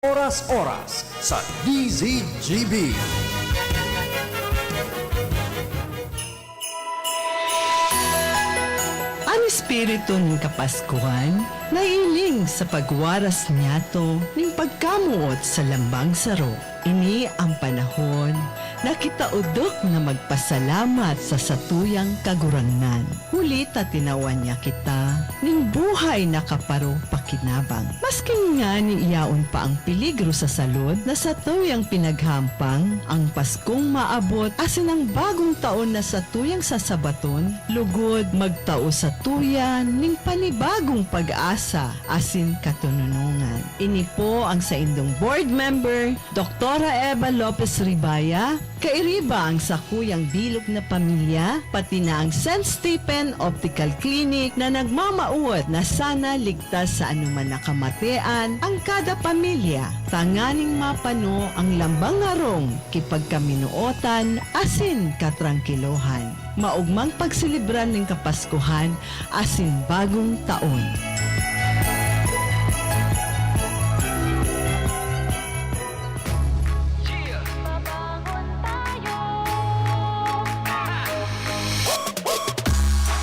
Oras-oras sa DZGB. Ang espiritu ng Kapaskuhan, nailing sa pagwaras niyato ng pagkamuot sa lambang saro. Ini ang panahon na kita udok na magpasalamat sa satuyang kagurangnan. Huli ta tinawan niya kita, ning buhay na kaparo pakinabang. Maski nga ni iyaon pa ang peligro sa salud na satuyang pinaghampang, ang Paskong maabot asin ang bagong taon na satuyang sasabaton, lugod magtao sa tuyan ning panibagong pag-asa asin katununungan. Ini po ang sa indong board member, Dr. Eva Lopez Ribaya, kairiba ang sakuyang bilog na pamilya, pati na ang St. Stephen Optical Clinic na nagmamauot na sana ligtas sa anuman na kamatian ang kada pamilya. Tanganing mapano ang lambang harong, kipagkaminuotan, asin katrangkilohan. Maugmang pagsilibran ng Kapaskuhan, asin bagong taon.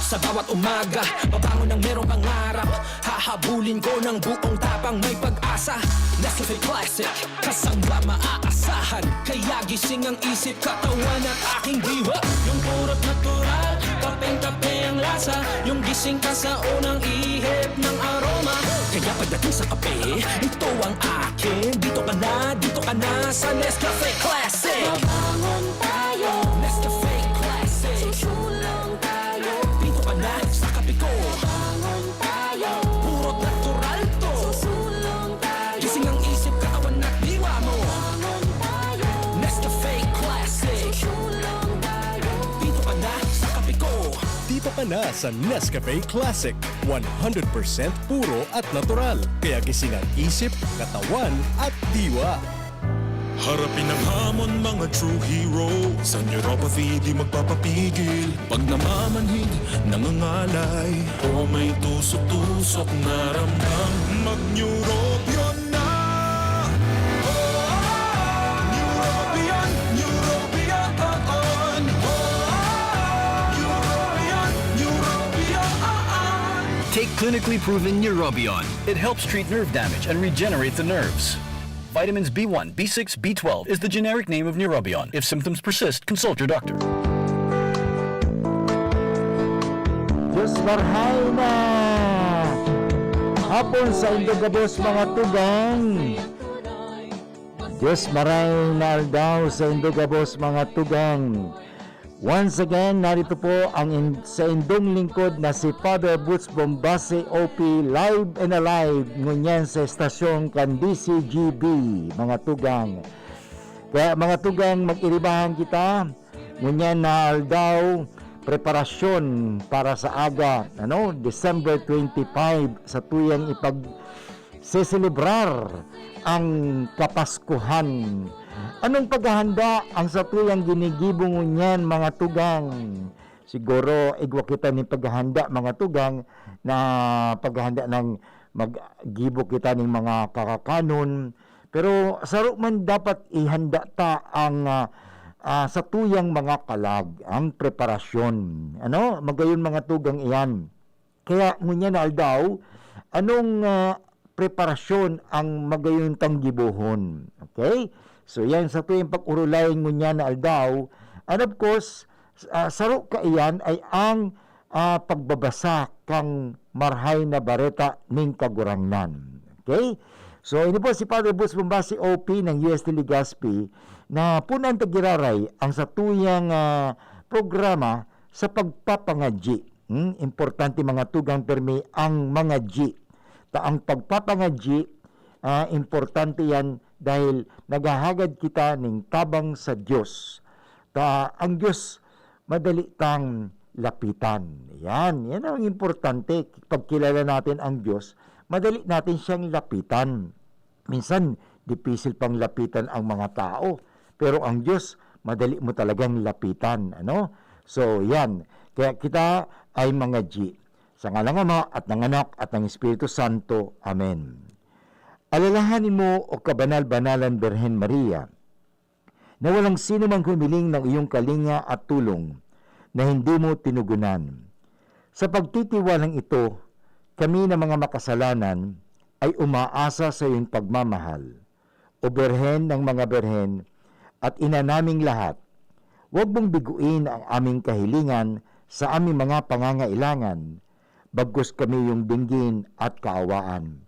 Sa bawat umaga, babangon ng merong pangarap. Hahabulin ko ng buong tapang may pag-asa. Nescafe Classic, kasangga maaasahan. Kaya gising ang isip, katawan at aking diwa. Yung purot natural, kapeng-kape ang lasa. Yung gising ka sa unang ihip ng aroma. Kaya pagdating sa kape, ito ang akin. Dito ka na sa Nescafe Classic. Babangon tayo, Nescafe Classic. susulong tayo. Dito ka na sa kape ko. Babangon tayo, Purot natural to. susulong tayo. Gising ang isip, katawan at diwa mo. Babangon tayo, Nescafe Classic. susulong tayo. Dito ka na sa kape ko. Dito ka na sa Nescafe Classic. 100% puro at natural. Kaya gising ang isip, katawan at diwa. Harapin ang hamon, mga true hero. Sa neuropathy di magpapapigil. Pag namamanhid, nangangalay, o may tusok-tusok na ramdam, mag-neurobion na. Neurobion, neurobion on. Neurobion, neurobion. Take clinically proven Neurobion. It helps treat nerve damage and regenerate the nerves. Vitamins B1, B6, B12 is the generic name of Neurobion. If symptoms persist, consult your doctor. Diyos Marhay na! Hapon sa Indogabos mga tugang. Diyos Marhay na daw sa Indogabos mga tugang. Once again, narito po ang sa indong lingkod na si Father Butch Bombase OP, live and alive ngunyan sa estasyon kan DZGB, mga tugang. Kaya mga tugang, mag-iribahan kita ngunyan na aldaw preparasyon para sa aga, December 25 sa tuyang ipag-seselebrar ang Kapaskuhan. Anong paghahanda ang satuyang ginigibong niyan, mga tugang? Siguro igwa kita ni paghahanda, mga tugang, na paghahanda ng maggibo kita ng mga kakakanon. Pero saro man dapat ihanda ta ang satuyang mga kalag, ang preparasyon. Magayon mga tugang iyan. Kaya ngunyan na aldaw, anong preparasyon ang magayon tang gibuhon? Okay? So yan sa tuwing pag-urulayin mo niya na aldaw. And of course, saro ka iyan ay ang pagbabasa kang marhay na bareta ning kagurangnan. Okay? So ini po si Father Butch Bombase OP ng UST Legazpi na punan tagiraray ang sa tuyang programa sa pagpapangadji. Importante mga tugang permi ang mga G. Ang pagpapangadji, importante yan dahil naghahagad kita ng tabang sa Diyos. Ang Diyos madali tang lapitan. Yan ang importante. Pagkilala natin ang Diyos, madali natin siyang lapitan. Minsan, dipisil pang lapitan ang mga tao. Pero ang Diyos, madali mo talagang lapitan. So, yan. Kaya kita ay mga G. Sa ngalan ng Ama at ng Anak at ng Espiritu Santo. Amen. Alalahanin mo o kabanal-banalan Birhen Maria na walang sino mang humiling ng iyong kalinga at tulong na hindi mo tinugunan. Sa pagtitiwalang ito, kami na mga makasalanan ay umaasa sa iyong pagmamahal. O Birhen ng mga Birhen at ina naming lahat, huwag mong biguin ang aming kahilingan sa aming mga pangangailangan, bagkus kami yung dinggin at kaawaan.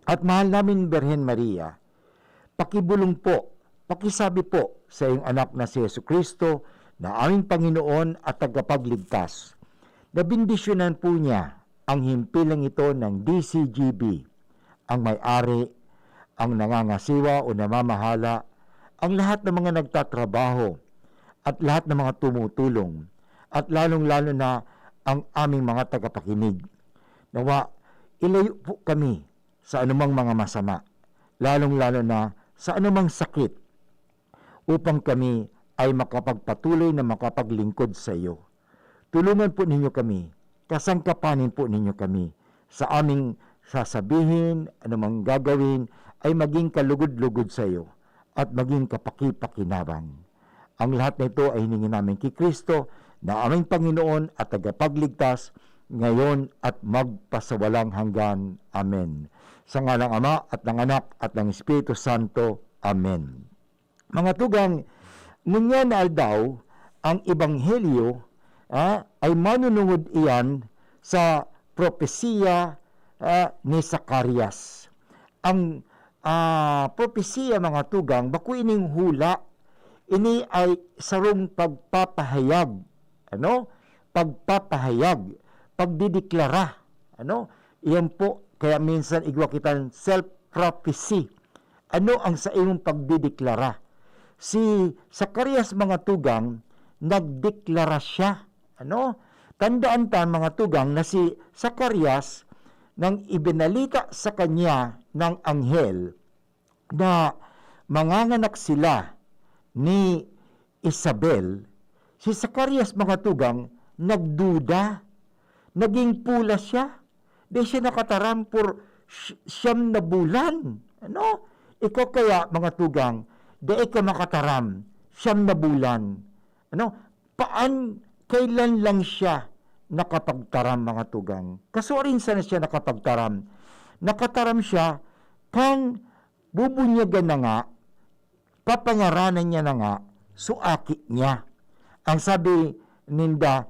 At mahal namin Birhen Maria, pakibulong po, pakisabi po sa iyong anak na si Jesucristo na aming Panginoon at tagapagligtas, na bindisyonan po niya ang himpilang ito ng DZGB, ang may-ari, ang nangangasiwa o namamahala, ang lahat ng mga nagtatrabaho, at lahat ng mga tumutulong, at lalong-lalo na ang aming mga tagapakinig. Nawa, ilayo po kami sa anumang mga masama, lalong-lalo na sa anumang sakit, upang kami ay makapagpatuloy na makapaglingkod sa iyo. Tulungan po ninyo kami, kasangkapanin po ninyo kami sa aming sasabihin, anumang gagawin, ay maging kalugod-lugod sa iyo at maging kapaki-pakinabang. Ang lahat na ito ay hiningi namin kay Kristo na aming Panginoon at tagapagligtas ngayon at magpasawalang hanggan. Amen. Sa ngalang Ama at ng Anak at ng Espiritu Santo. Amen. Mga tugang, ngunyan na daw ang Ebanghelyo ay manunungod iyan sa propesiya ni Zacarias. Ang propesiya, mga tugang, baku ining hula, ini ay sarong pagpapahayag, pagpapahayag, pagdideklara, iyan po, kaya minsan igwa kitan self-prophecy. Ano ang sa imong pagdideklara? Si Zacarias, mga tugang, nagdeklara siya. Tandaan ta, mga tugang, na si Zacarias nang ibinalita sa kanya ng anghel na manganganak sila ni Isabel, si Zacarias, mga tugang, nagduda, naging pula siya. Di siya nakataram por 9 na bulan. Ikaw kaya, mga tugang, di ka makataram 9 na bulan. Kailan lang siya nakapagtaram, mga tugang? Kasurin sana siya nakapagtaram. Nakataram siya kang bubunyagan na nga, papangaranan niya na nga, suaki niya. Ang sabi ninda,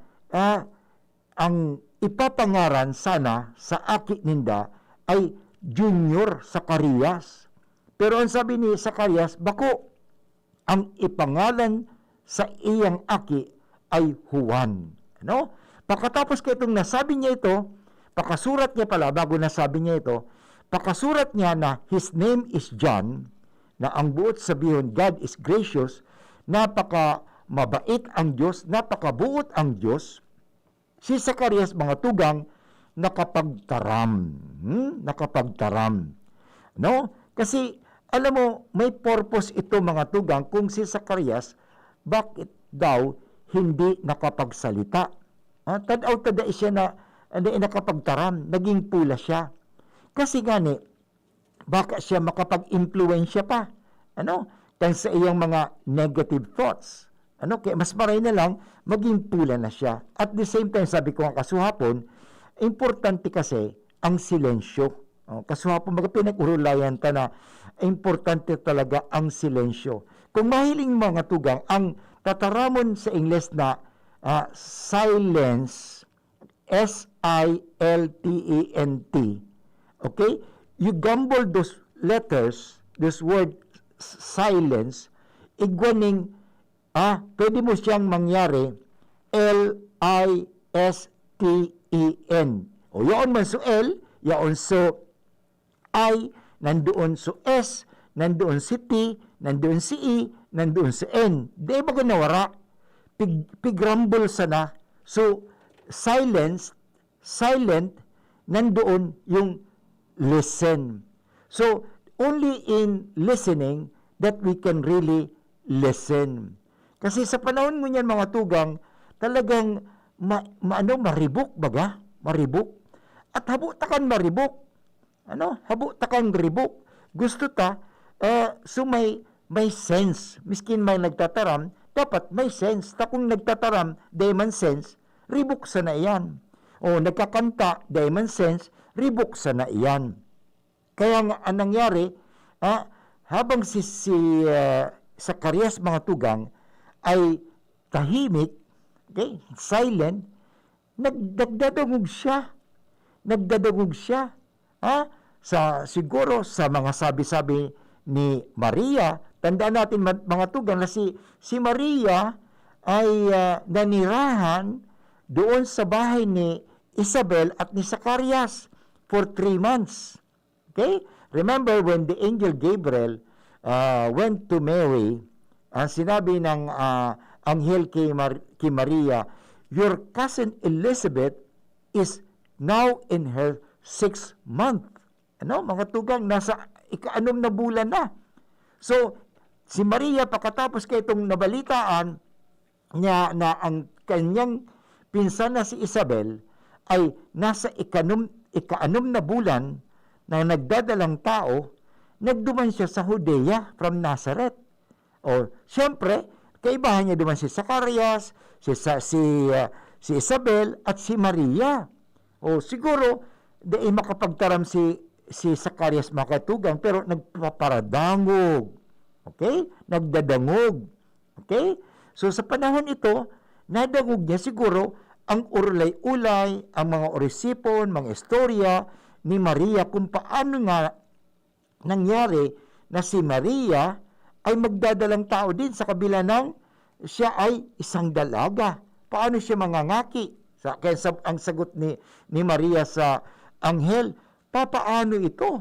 ang ipapangaran sana sa aki ninda ay Junior Zacarias. Pero ang sabi ni Zacarias, bako, ang ipangalan sa iyang aki ay Juan. Pagkatapos ko itong nasabi niya ito, pakasurat niya pala, bago nasabi niya ito, pakasurat niya na his name is John, na ang buot sabihin, God is gracious, napaka mabait ang Diyos, napakabuot ang Diyos. Si Zacarias, mga tugang, nakapagtaram. Nakapagtaram. Kasi, alam mo, may purpose ito, mga tugang, kung si Zacarias, bakit daw hindi nakapagsalita? Tadaw-tada siya na nakapagtaram, naging pula siya. Kasi gani, baka siya makapag-impluensya pa. Kan sa iyang mga negative thoughts. Kaya mas maray na lang, maging pula na siya. At the same time, sabi ko nga kasuhapon, importante kasi ang silensyo. Kasuhapon, pinag-urulayan ta na importante talaga ang silensyo. Kung mahiling mga tugang, ang tataramon sa Ingles na silence, S-I-L-T-E-N-T, okay? You gumble those letters, this word silence, igwaning, pwede mo siyang mangyari, L-I-S-T-E-N. O yaon man so L, yaon so I, nandoon so S, nandoon si T, nandoon si E, nandoon si N. Di ba ganawara? Pigrumble sana. So, silent, nandoon yung listen. So, only in listening that we can really listen. Kasi sa panahon mo niyan, mga tugang, talagang maribok baga? Maribok. At habutakan maribok. Habutakan ribok. gusto ta, so may sense. Miskin may nagtataram, dapat may sense. Ta kung nagtataram, man sense, ribuksa na iyan. O nagkakanta, man sense, ribuksa na iyan. Kaya nga, ang nangyari, habang si Zacarias mga tugang ay tahimik, okay, silent, nagdadungog siya. Nagdadungog siya. Siguro sa mga sabi-sabi ni Maria, tandaan natin mga tugang na si Maria ay nanirahan doon sa bahay ni Isabel at ni Zacarias for 3 months. Okay? Remember when the angel Gabriel went to Mary, sinabi ng anghel kay Maria, your cousin Elizabeth is now in her 6th month. Mga tugang, nasa ika-6 na bulan na. So, si Maria, pagkatapos kay itong nabalitaan niya na ang kanyang pinsan na si Isabel ay nasa ika-6 na bulan na nagdadalang tao, nagduman siya sa Judea from Nazareth. O, siyempre, kaibahan niya duman si Zacarias, si Isabel, at si Maria. O, siguro, di makapagtaram si Zacarias makatugang, pero nagpaparadangog. Okay? Nagdadangog. Okay? So, sa panahon ito, nadangog niya siguro ang urlay-ulay, ang mga orisipon, mga istorya ni Maria kung paano nga nangyari na si Maria ay magdadalang tao din sa kabila ng siya ay isang dalaga. Paano siya mangangaki? Kaya ang sagot ni Maria sa anghel, papaano ito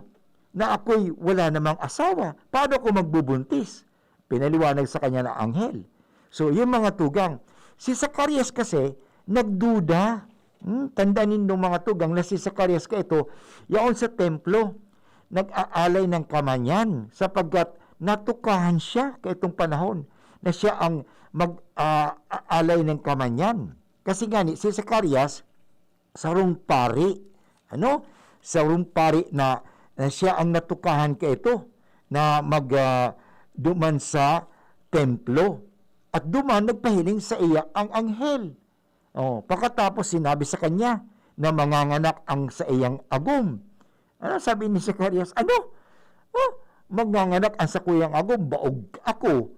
na ako'y wala namang asawa? Paano ko magbubuntis? Pinaliwanag sa kanya ng anghel. So, yung mga tugang, si Zacarias kasi nagduda. Tandaan ninyo mga tugang na si Zacarias ka ito, yaon sa templo, nag-aalay ng kamanyan sapagkat natukahan siya kaitong panahon na siya ang mag-aalay ng kamanyan. Kasi nga si Zacarias, sarong pari, sarong pari na siya ang natukahan ka ito na duman sa templo. At duman, nagpahiling sa iya ang anghel. Pagkatapos sinabi sa kanya na manganganak ang sa iyang agum. Ano sabi ni Zacarias? Manganganak ang sa kuyang agum, baog ako.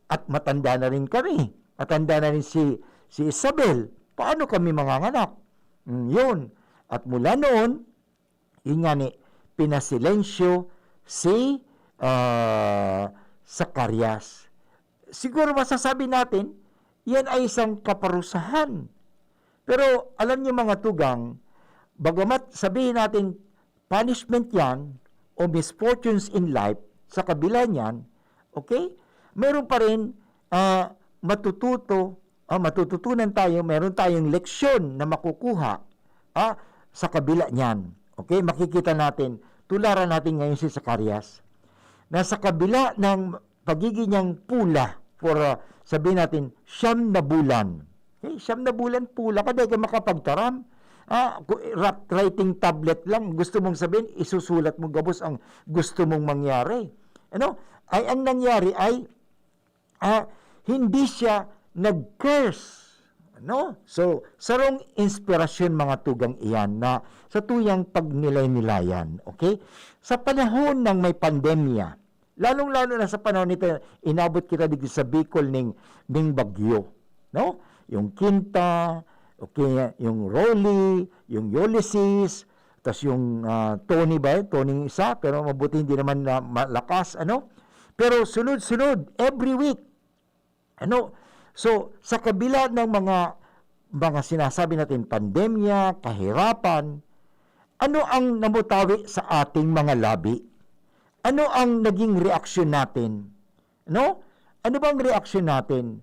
At matanda na rin kami. Matanda na rin si Isabel. Paano kami manganganak? Yun. At mula noon, yun nga pinasilensyo si Zacarias. Siguro masasabi natin, yan ay isang kaparusahan. Pero alam niyo mga tugang, bagamat sabihin natin punishment yan o misfortunes in life, sa kabila niyan, okay, meron pa rin matututunan tayo, meron tayong leksyon na makukuha sa kabila niyan. Okay, makikita natin, tularan natin ngayon si Zacarias, na sa kabila ng pagiging niyang pula for sabihin natin, 9 na bulan. Okay, 9 na bulan, pula ka, dahil ka makapagtaram. Writing tablet lang, gusto mong sabihin, isusulat mo gabos ang gusto mong mangyari. Ay ang nangyari ay, hindi siya nag-curse. So, sarong inspirasyon mga tugang iyan na sa tuyang pagnilay-nilayan. Okay? Sa panahon ng may pandemya, lalong-lalo na sa panahon nito, inabot kita dito sa Bicol ng bagyo. Yung Quinta, okay, yung Rolly, yung Ulysses, tas yung Tony Tony isa, pero mabuti hindi naman na malakas, Pero sunod-sunod, every week. So, sa kabila ng mga sinasabi natin, pandemya, kahirapan, ano ang namutawi sa ating mga labi? Ano ang naging reaksyon natin? Ano ba ang reaksyon natin?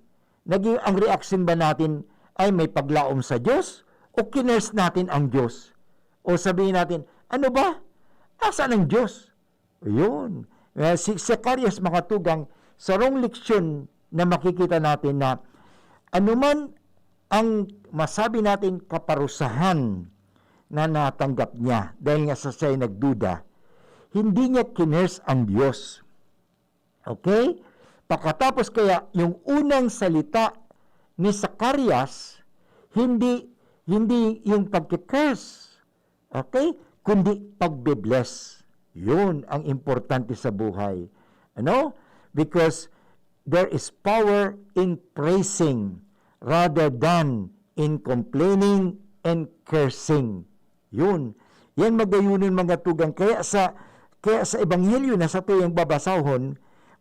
Ang reaksyon ba natin ay may paglaom sa Diyos? O kinurse natin ang Diyos? O sabihin natin, ano ba? Asan ang Diyos? Yun. Si Zacarias mga tugang, sarong leksyon na makikita natin na anuman ang masabi natin kaparusahan na natanggap niya dahil nga sa siya'y nagduda, hindi niya kinurse ang Diyos. Okay? Pagkatapos kaya, yung unang salita ni Zacarias, hindi yung pagkikurse. Okay? Kundi pagbe-bless. Yun ang importante sa buhay. Ano? Because there is power in praising rather than in complaining and cursing. Yun. Yan magayunin mga tugang. Kaya sa ebanghelyo na sa tuyang babasahon,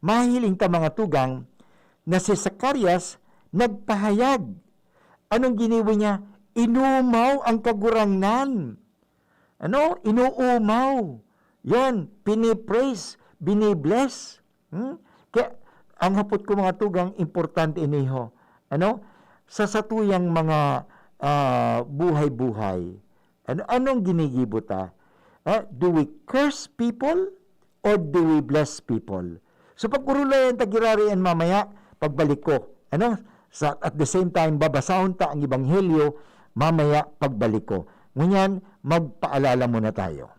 mahiling ta mga tugang na si Zacarias nagpahayag. Anong giniwi niya? Inumaw ang kagurangnan. Ano? Inuumaw. Yan. Pinipraise. Binibless. Kaya ang hapot ko mga tugang, importante iniho. Ano? Sa satuyang mga buhay-buhay. Anong ginigibo ta? Do we curse people or do we bless people? So pagkurulayan tagirarian mamaya, pagbalik ko. At the same time, babasahon ta ang ebanghelyo, mamaya pagbalik ko. Ngunyan, magpaalala muna tayo.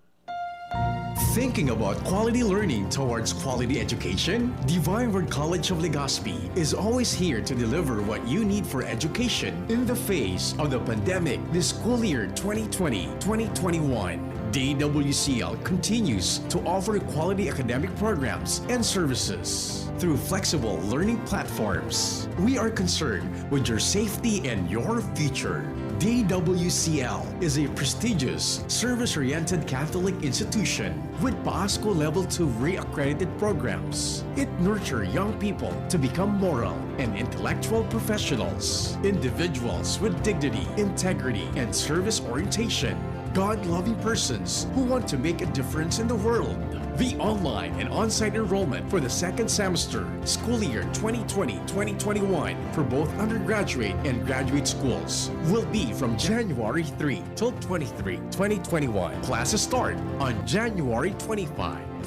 Thinking about quality learning towards quality education? Divine Word College of Legazpi is always here to deliver what you need for education in the face of the pandemic this school year 2020-2021. DWCL continues to offer quality academic programs and services through flexible learning platforms. We are concerned with your safety and your future. DWCL is a prestigious, service-oriented Catholic institution with PASCO Level 2 re-accredited programs. It nurtures young people to become moral and intellectual professionals, individuals with dignity, integrity, and service orientation, God-loving persons who want to make a difference in the world. The online and on-site enrollment for the second semester, school year 2020-2021 for both undergraduate and graduate schools will be from January 3 till 23, 2021. Classes start on January 25,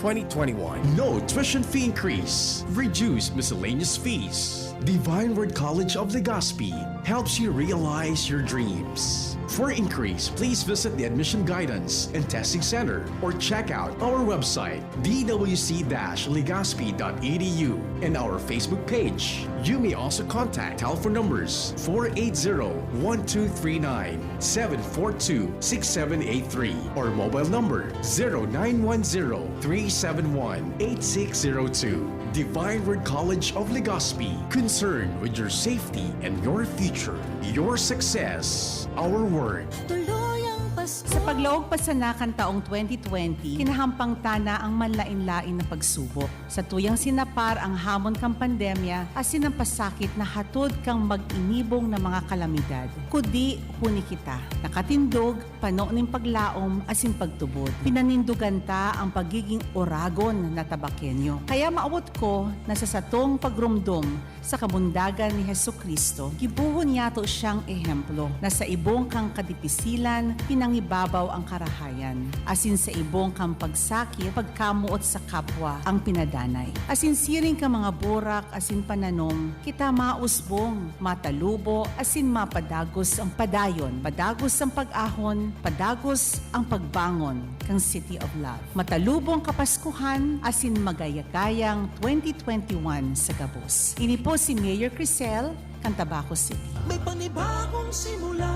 2021. No tuition fee increase. Reduced miscellaneous fees. Divine Word College of Legazpi helps you realize your dreams. For inquiries, please visit the Admission Guidance and Testing Center or check out our website dwc-legazpi.edu and our Facebook page. You may also contact telephone numbers 480-1239, 742-6783 or mobile number 0910-371-8602. Divine Word College of Legazpi, concerned with your safety and your future, your success, our word. Tuluyang Pasko. Sa pagloob pasanakan taong 2020, kinahampang tana ang manlain-lain na pagsubok. Sa tuyang sinapar ang hamon kang pandemya, asin ang pasakit na hatod kang mag-inibong na mga kalamidad. Kudi huni kita, nakatindog, pano ning paglaom, asin pagtubod. Pinanindugan ta ang pagiging oragon na tabakenyo. Kaya maawot ko na sa satong pagrumdom sa kabundagan ni Hesukristo, gibuhon yato siyang ehemplo na sa ibong kang kadipisilan, pinangibabaw ang karahayan. Asin sa ibong kang pagsakit, pagkamuot sa kapwa ang pinadanay. Asin siring ka mga burak, asin pananom, kita mausbong, matalubo, asin mapadagos ang padayon, padagos ang pag-ahon, padagos ang pagbangon kang City of Love. Matalubong kapaskuhan, asin magayagayang 2021 sa Gabos. Ini po si Mayor Crisel, Cantabaco City. May panibagong simula.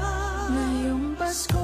Ngayong Pasko.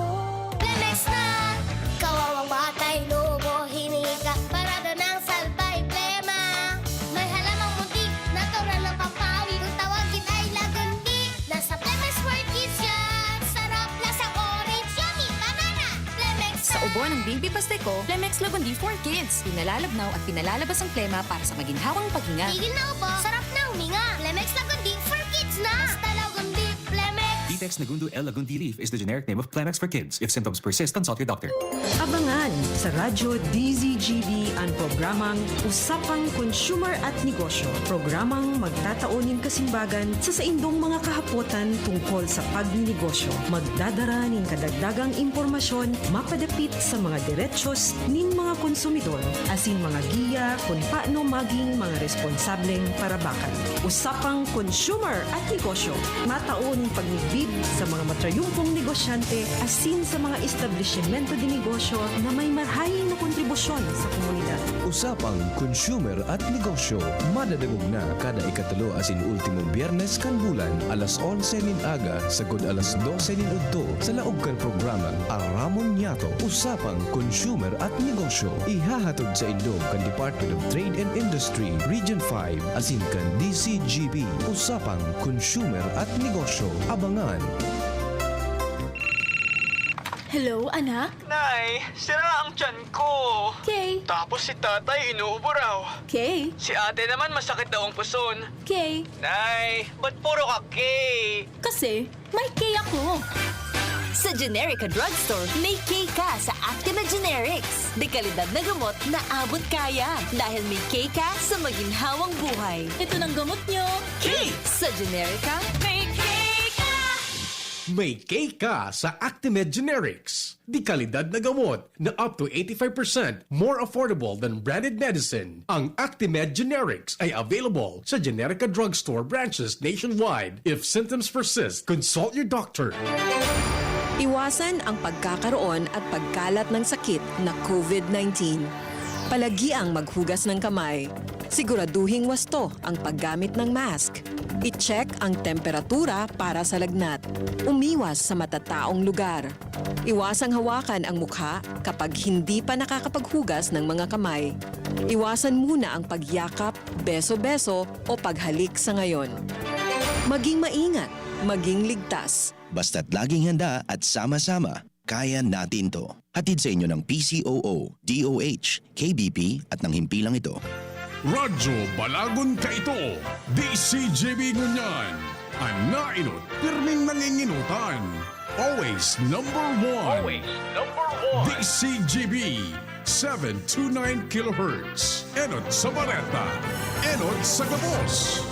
Lemex na! Kawawang batay, lobo, hinika, parada ng salbay, plema. May halamang muntik, natural ng papawi, kung tawagin ay lagundi. Nasa Lemex for Kids yan, sarap, lasang orange, yummy, banana. Lemex na! Sa ubo ng Bimbi Pasteco, Lemex Lagundi for Kids. Pinalalabnaw at pinalalabas ang plema para sa maginhawang paghinga. Tigil na ubo, sarap na huminga. Lemex Lagundi for Kids na! Basta Lagundi, Lemex. Detex Nagundu L. Lagundi Leaf is the generic name of Clemex for kids. If symptoms persist, consult your doctor. Abangan sa Radyo DZGB ang programang Usapang Consumer at Negosyo. Programang magtataunin kasimbagan sa saindong mga kahapotan tungkol sa pagninegosyo. Magdadara nin kadagdagang impormasyon mapadapit sa mga diretsyon nin mga konsumidor asin mga giya kung paano maging mga responsableng parabakan. Usapang Consumer at Negosyo. Mataon pagnibid sa mga matrayumpong negosyante asin sa mga establishmento de negosyo na may marhayin na kontribusyon kontribusyon sa komunidad. Usapang consumer at negosyo. Madadagog na kada ikatulo asin ultimo biyernes kan bulan alas 11 nin aga sagod alas 12 nin udto sa laog kan programang Aramon Yato. Usapang consumer at negosyo. Ihahatod sa indog kan Department of Trade and Industry Region 5 asin kan DZGB. Usapang consumer at negosyo. Abangan. Hello, anak? Nay, sira ang tiyan ko. Kay? Tapos si tatay inuubo raw. Kay? Si ate naman masakit daw ang puson. Kay? Nay, ba't puro ka Kay? Kasi may kay ako. Sa Generica Drugstore, may K ka sa Actima Generics. Dekalidad na gamot na abot kaya. Dahil may K ka sa maginhawang buhay. Ito ng gamot nyo. K! Sa Generica, may K ka! May cake ka sa Actimed Generics. Di kalidad na gamot na up to 85% more affordable than branded medicine. Ang Actimed Generics ay available sa Generica Drugstore branches nationwide. If symptoms persist, consult your doctor. Iwasan ang pagkakaroon at pagkalat ng sakit na COVID-19. Palagiang maghugas ng kamay. Siguraduhing wasto ang paggamit ng mask. I-check ang temperatura para sa lagnat. Umiwas sa matataong lugar. Iwasang hawakan ang mukha kapag hindi pa nakakapaghugas ng mga kamay. Iwasan muna ang pagyakap, beso-beso o paghalik sa ngayon. Maging maingat, maging ligtas. Basta't laging handa at sama-sama, kaya natin to. Hatid sa inyo ng PCOO, DOH, KBP at ng himpilang ito. Radyo Balagon ka ito. DZGB ngunyan. Anainot, pirming nanginginutan. Always number one. Always number one. DZGB 729 kHz. Enot sa Bareta. Enot sa Gabos.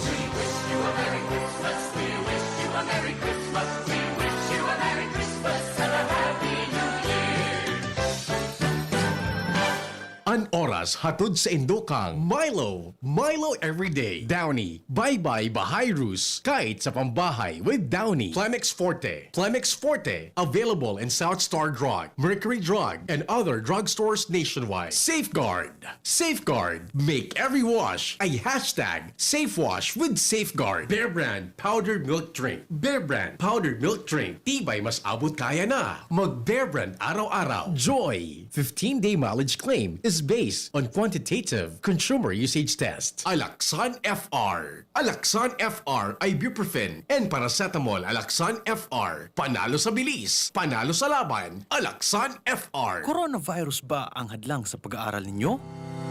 An oras hatod sa Indokang Milo. Milo everyday. Downy. Bye-bye Bahayrus. Kahit sa pambahay with Downy. Plemex Forte. Plemex Forte. Available in South Star Drug, Mercury Drug, and other drugstores nationwide. Safeguard. Safeguard. Make every wash a hashtag SafeWash with Safeguard. Bear Brand Powdered Milk Drink. Bear Brand Powdered Milk Drink. Tibay mas abot kaya na. Mag Bear Brand araw-araw. Joy. 15-day mileage claim is based on quantitative consumer usage test. Alaxan FR. Alaxan FR ay ibuprofen and paracetamol. Alaxan FR. Panalo sa bilis. Panalo sa laban. Alaxan FR. Coronavirus ba ang hadlang sa pag-aaral ninyo?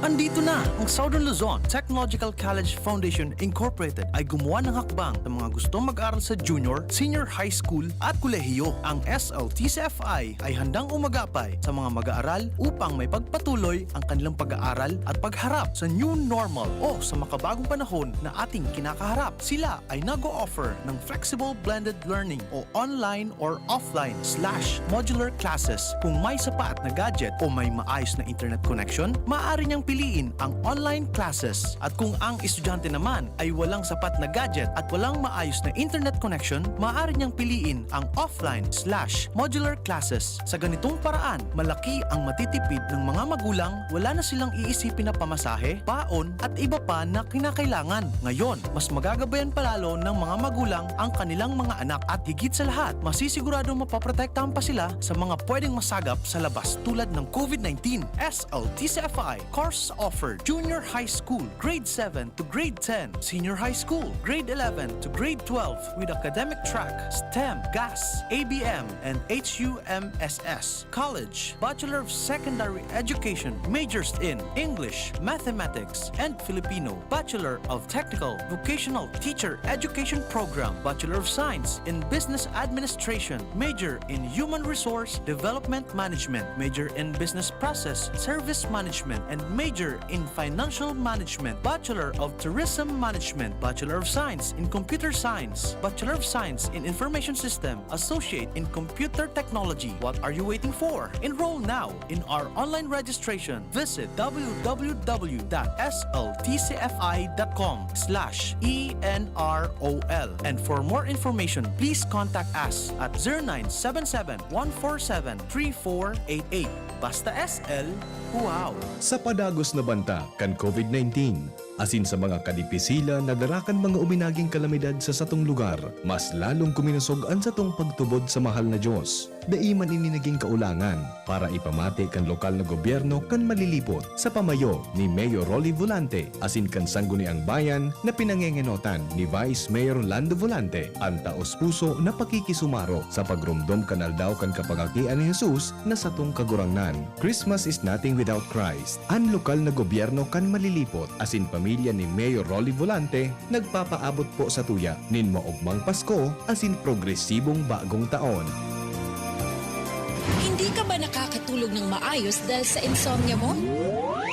Andito na ang Southern Luzon Technological College Foundation Incorporated ay gumawa ng hakbang sa mga gustong mag-aral sa junior, senior high school at kolehiyo. Ang SLTCFI ay handang umagapay sa mga mag-aaral upang may pagpatuloy ang kanilang pag-aaral at pagharap sa new normal o sa makabagong panahon na ating kinakaharap. Sila ay nag-o-offer ng flexible blended learning o online or offline/modular classes. Kung may sapat na gadget o may maayos na internet connection, maaari niyang piliin ang online classes. At kung ang estudyante naman ay walang sapat na gadget at walang maayos na internet connection, maaari niyang piliin ang offline/modular classes. Sa ganitong paraan, malaki ang matitipid ng mga magulang, wala na silang iisipin na pamasahe, paon at iba pa na kinakailangan. Ngayon, mas magagabayan palalo ng mga magulang ang kanilang mga anak at higit sa lahat, masisiguradong mapaprotektahan pa sila sa mga pwedeng masagap sa labas tulad ng COVID-19. SLTCFI course offered junior high school, grade 7 to grade 10, senior high school, grade 11 to grade 12 with academic track, STEM, GAS, ABM, and HUMSS. College, Bachelor of Secondary Education, majors in English, Mathematics, and Filipino. Bachelor of Technical Vocational Teacher Education Program, Bachelor of Science in Business Administration, major in Human Resource Development Management, major in Business Process Service Management, and major in Financial Management, Bachelor of Tourism Management, Bachelor of Science in Computer Science, Bachelor of Science in Information System, Associate in Computer Technology. What are you waiting for? Enroll now in our online registration. Visit www.sltcfi.com/ENROL. And for more information, please contact us at 0977-147-3488. Basta SL, Wow! Sa padagos na banta kan COVID-19, asin sa mga kadipisila na darakan mga uminaging kalamidad sa satong lugar, mas lalong kuminusog ang satong pagtubod sa mahal na Diyos. Daiman ini naging kaulangan para ipamati kan lokal na gobyerno kan malilipot sa pamayo ni Mayor Rolly Volante asin kan sangguniang bayan na pinangengenotan ni Vice Mayor Lando Volante ang taos-puso na pakikisumaro sa pagrumdom kan aldaw kan kapagakian ni Jesus na satong kagurangnan. Christmas is nothing without Christ. Ang lokal na gobyerno kan malilipot asin pamilya ni Mayor Rolly Volante nagpapaabot po sa tuya nin maugmang Pasko asin progresibong bagong taon. Hindi ka ba nakakatulog ng maayos dahil sa insomnia mo?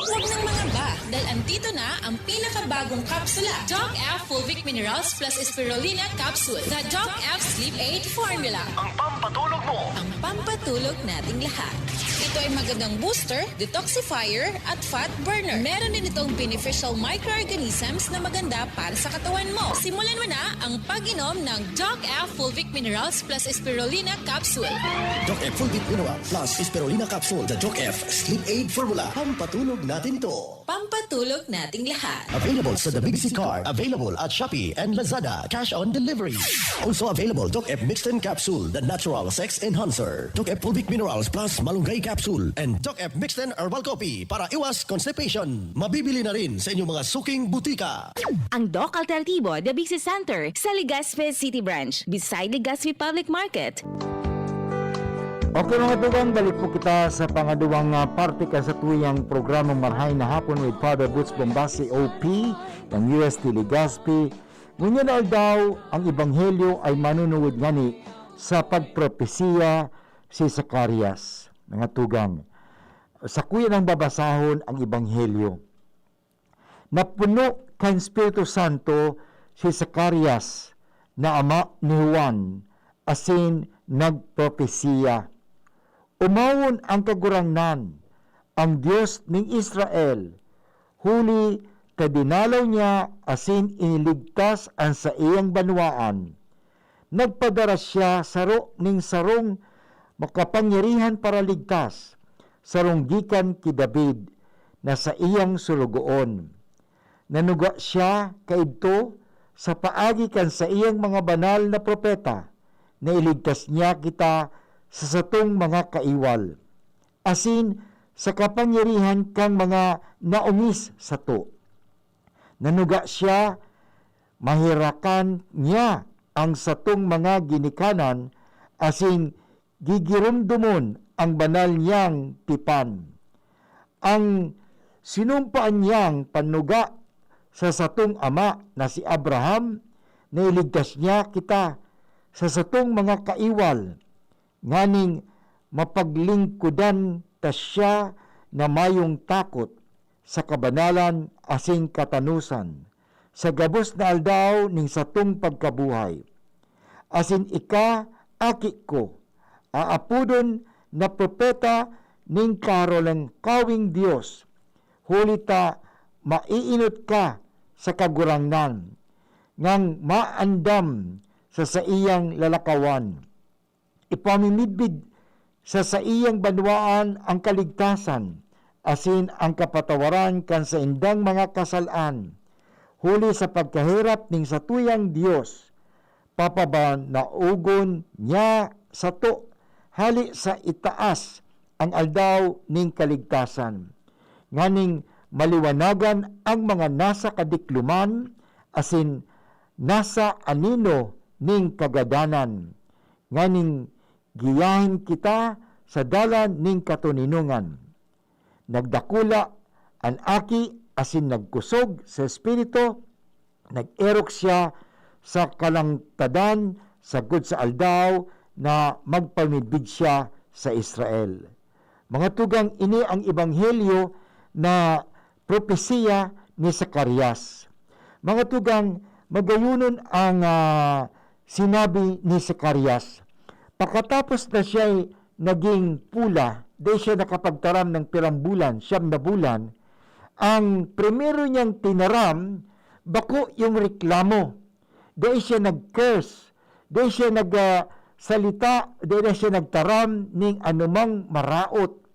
Huwag nang mangamba dahil andito na ang pinakabagong kapsula, Doc F Fulvic Minerals plus Spirulina Capsule, the Doc F Sleep Aid Formula. Ang pampatulog mo! Ang pampatulog nating lahat. Ito ay magandang booster, detoxifier, at fat burner. Meron din itong beneficial microorganisms na maganda para sa katawan mo. Simulan mo na ang pag-inom ng Doc F Fulvic Minerals plus Spirulina Capsule. Doc F Fulvic Minerals plus Spirulina Capsule, the Doc F Sleep Aid Formula. Pampatulog natin to. Pampatulog nating lahat. Available sa the BBC Card. Available at Shopee and Lazada. Cash on delivery. Also available Doc F Mixed Capsule, the natural sex enhancer. Doc F Fulvic Minerals plus Malunggay Capsule. And Doc F Mixed Herbal Coffee para iwas constipation. Mabibili na rin sa inyong mga suking butika. Ang Doc Alternativo, the Bixi Center, sa Legazpi City Branch, beside Legazpi Public Market. Okay mga tugang, balik po kita sa pangaduwang parte ka sa tuyang programang Marhay na Hapon with Father Butch Bombase OP ng UST Legazpi. Ngunyan na daw ang Ebanghelyo ay manunuod ngani sa pagpropesiya si Zacarias. Mga tugang, sa kuya ng babasahon ang Ebanghelyo. Napuno kang Espiritu Santo si Zacarias na ama ni Juan asin nagpropesiya. Umawon ang kagurangnan, ang Diyos ng Israel, huli kadinalaw niya asin iniligtas ang sa iyang banwaan. Nagpadara siya saro ning sarong makapangyarihan para ligtas, sarong gikan ki David na sa iyang sulugoon. Nanuga siya kaidto sa paagi kan sa iyang mga banal na propeta, na iligtas niya kita sa satong mga kaiwal, asin sa kapangyarihan kang mga naumis sa to. Nanuga siya, mahirakan niya ang satong mga ginikanan, asin gigirumdumon ang banal niyang tipan. Ang sinumpaan niyang panuga sa satong ama na si Abraham, na iligtas niya kita sa satong mga kaiwal, nganing mapaglingkudan ta siya na mayong takot sa kabanalan asing katanusan, sa gabos na aldaw ning satong pagkabuhay. Asin ika, aki ko, aapudon na propeta ning karolang kawing Dios, huli ta maiinot ka sa kagurangnan, ngang maandam sa iyang lalakawan. Ipamimidbid sa iyang banwaan ang kaligtasan, asin ang kapatawaran kan sa indang mga kasalaan, huli sa pagkahirap ning satuyang Dios, papaban na ugon niya sa to, hali sa itaas ang aldaw ning kaligtasan, nganing maliwanagan ang mga nasa kadikluman, asin nasa anino ning kagadanan, nganing giyahin kita sa dalan ning katuninungan. Nagdakula ang aki asin nagkusog sa espiritu, nag-erok siya sa kalangtadan sagud sa aldaw na magpamidbid siya sa Israel. Mga tugang, ini ang ebanghelyo na propesiya ni Zacarias. Mga tugang, magayunon ang sinabi ni Zacarias. Pagkatapos na siya naging pula, di siya nakapagtaram ng pirang bulan, 9 na bulan, ang primero niyang tinaram, bako yung reklamo. Di siya nag-curse, di siya nagsalita, di siya nagtaram ning anumang maraot,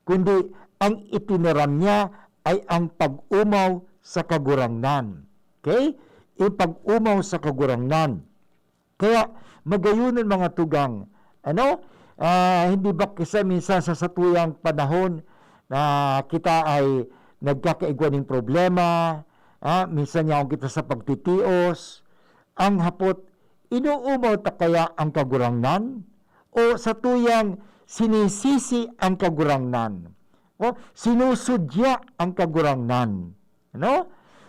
kundi ang itiniram niya ay ang pag-umaw sa kagurangnan. Okay? Ipag-umaw sa kagurangnan. Kaya, magayunan mga tugang, hindi ba kasi minsan sa satuyang panahon na kita ay nagkakaigwa ng problema, minsan yaong kita sa pagtitios, ang hapot, inuumaw ta kaya ang kagurangnan? O sa tuyang sinisisi ang kagurangnan? O sinusudya ang kagurangnan?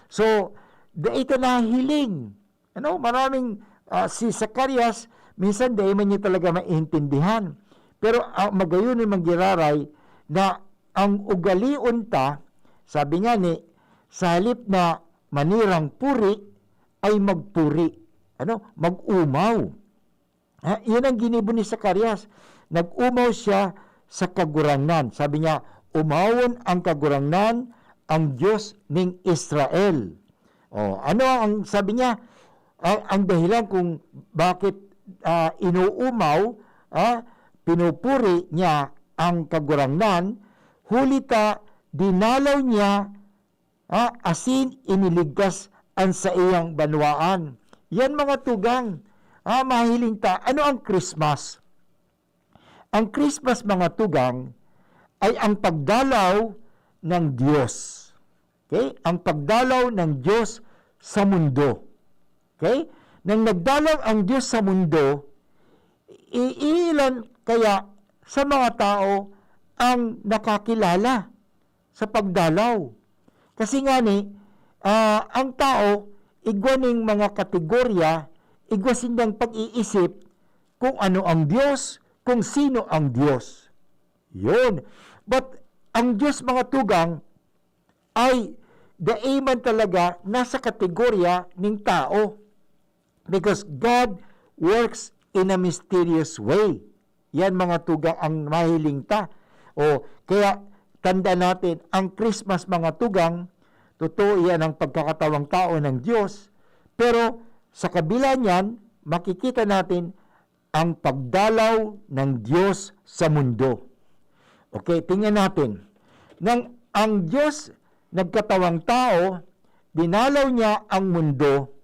So, ito nahiling. Maraming si Zacarias, minsan di man niya talaga maintindihan. Pero magayon yung manggiraray na ang ugalion ta, sabi nga ni, sa halip na manirang puri, ay magpuri. Mag-umaw. Yun ang ginibo ni Zacarias. Nag-umaw siya sa kagurangnan. Sabi niya, umawon ang kagurangnan ang Diyos ng Israel. Ano ang sabi niya? Ang dahilan kung bakit inuumaw, pinupuri niya ang kagurangnan, hulita, dinalaw niya, asin iniligtas ang sa iyang banwaan. Yan mga tugang, mahiling ta. Ano ang Christmas? Ang Christmas mga tugang ay ang pagdalaw ng Diyos. Okay? Ang pagdalaw ng Diyos sa mundo. Okay? Nang nagdalaw ang Diyos sa mundo, iilan kaya sa mga tao ang nakakilala sa pagdalaw. Kasi nga ang tao, igwa ning mga kategorya, igwa sindang pag-iisip kung ano ang Diyos, kung sino ang Diyos. Yun. But ang Diyos mga tugang ay daiman talaga nasa kategorya ng tao. Because God works in a mysterious way. Yan mga tugang ang mahiling ta. Kaya tanda natin, ang Christmas mga tugang, totoo yan ang pagkakatawang tao ng Diyos. Pero sa kabila niyan, makikita natin ang pagdalaw ng Diyos sa mundo. Okay, tingnan natin. Nang ang Diyos nagkatawang tao, dinalaw niya ang mundo.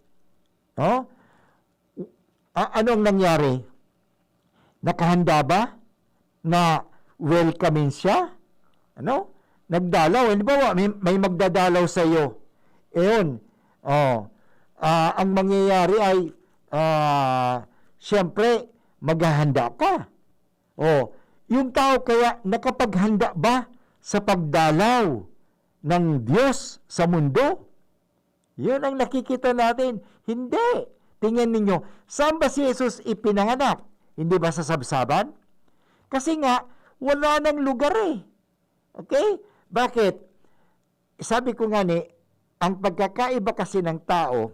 Anong nangyari? Nakahanda ba na welcome siya? Nagdalaw. Halimbawa, may magdadalaw sa iyo. Ang mangyayari ay, siyempre, maghahanda ka. Yung tao kaya nakapaghanda ba sa pagdalaw ng Diyos sa mundo? Yun ang nakikita natin. Hindi. Tingnan ninyo, saan ba si Jesus ipinanganak? Hindi ba sa sabsaban? Kasi nga, wala nang lugar Okay? Bakit? Sabi ko nga ang pagkakaiba kasi ng tao,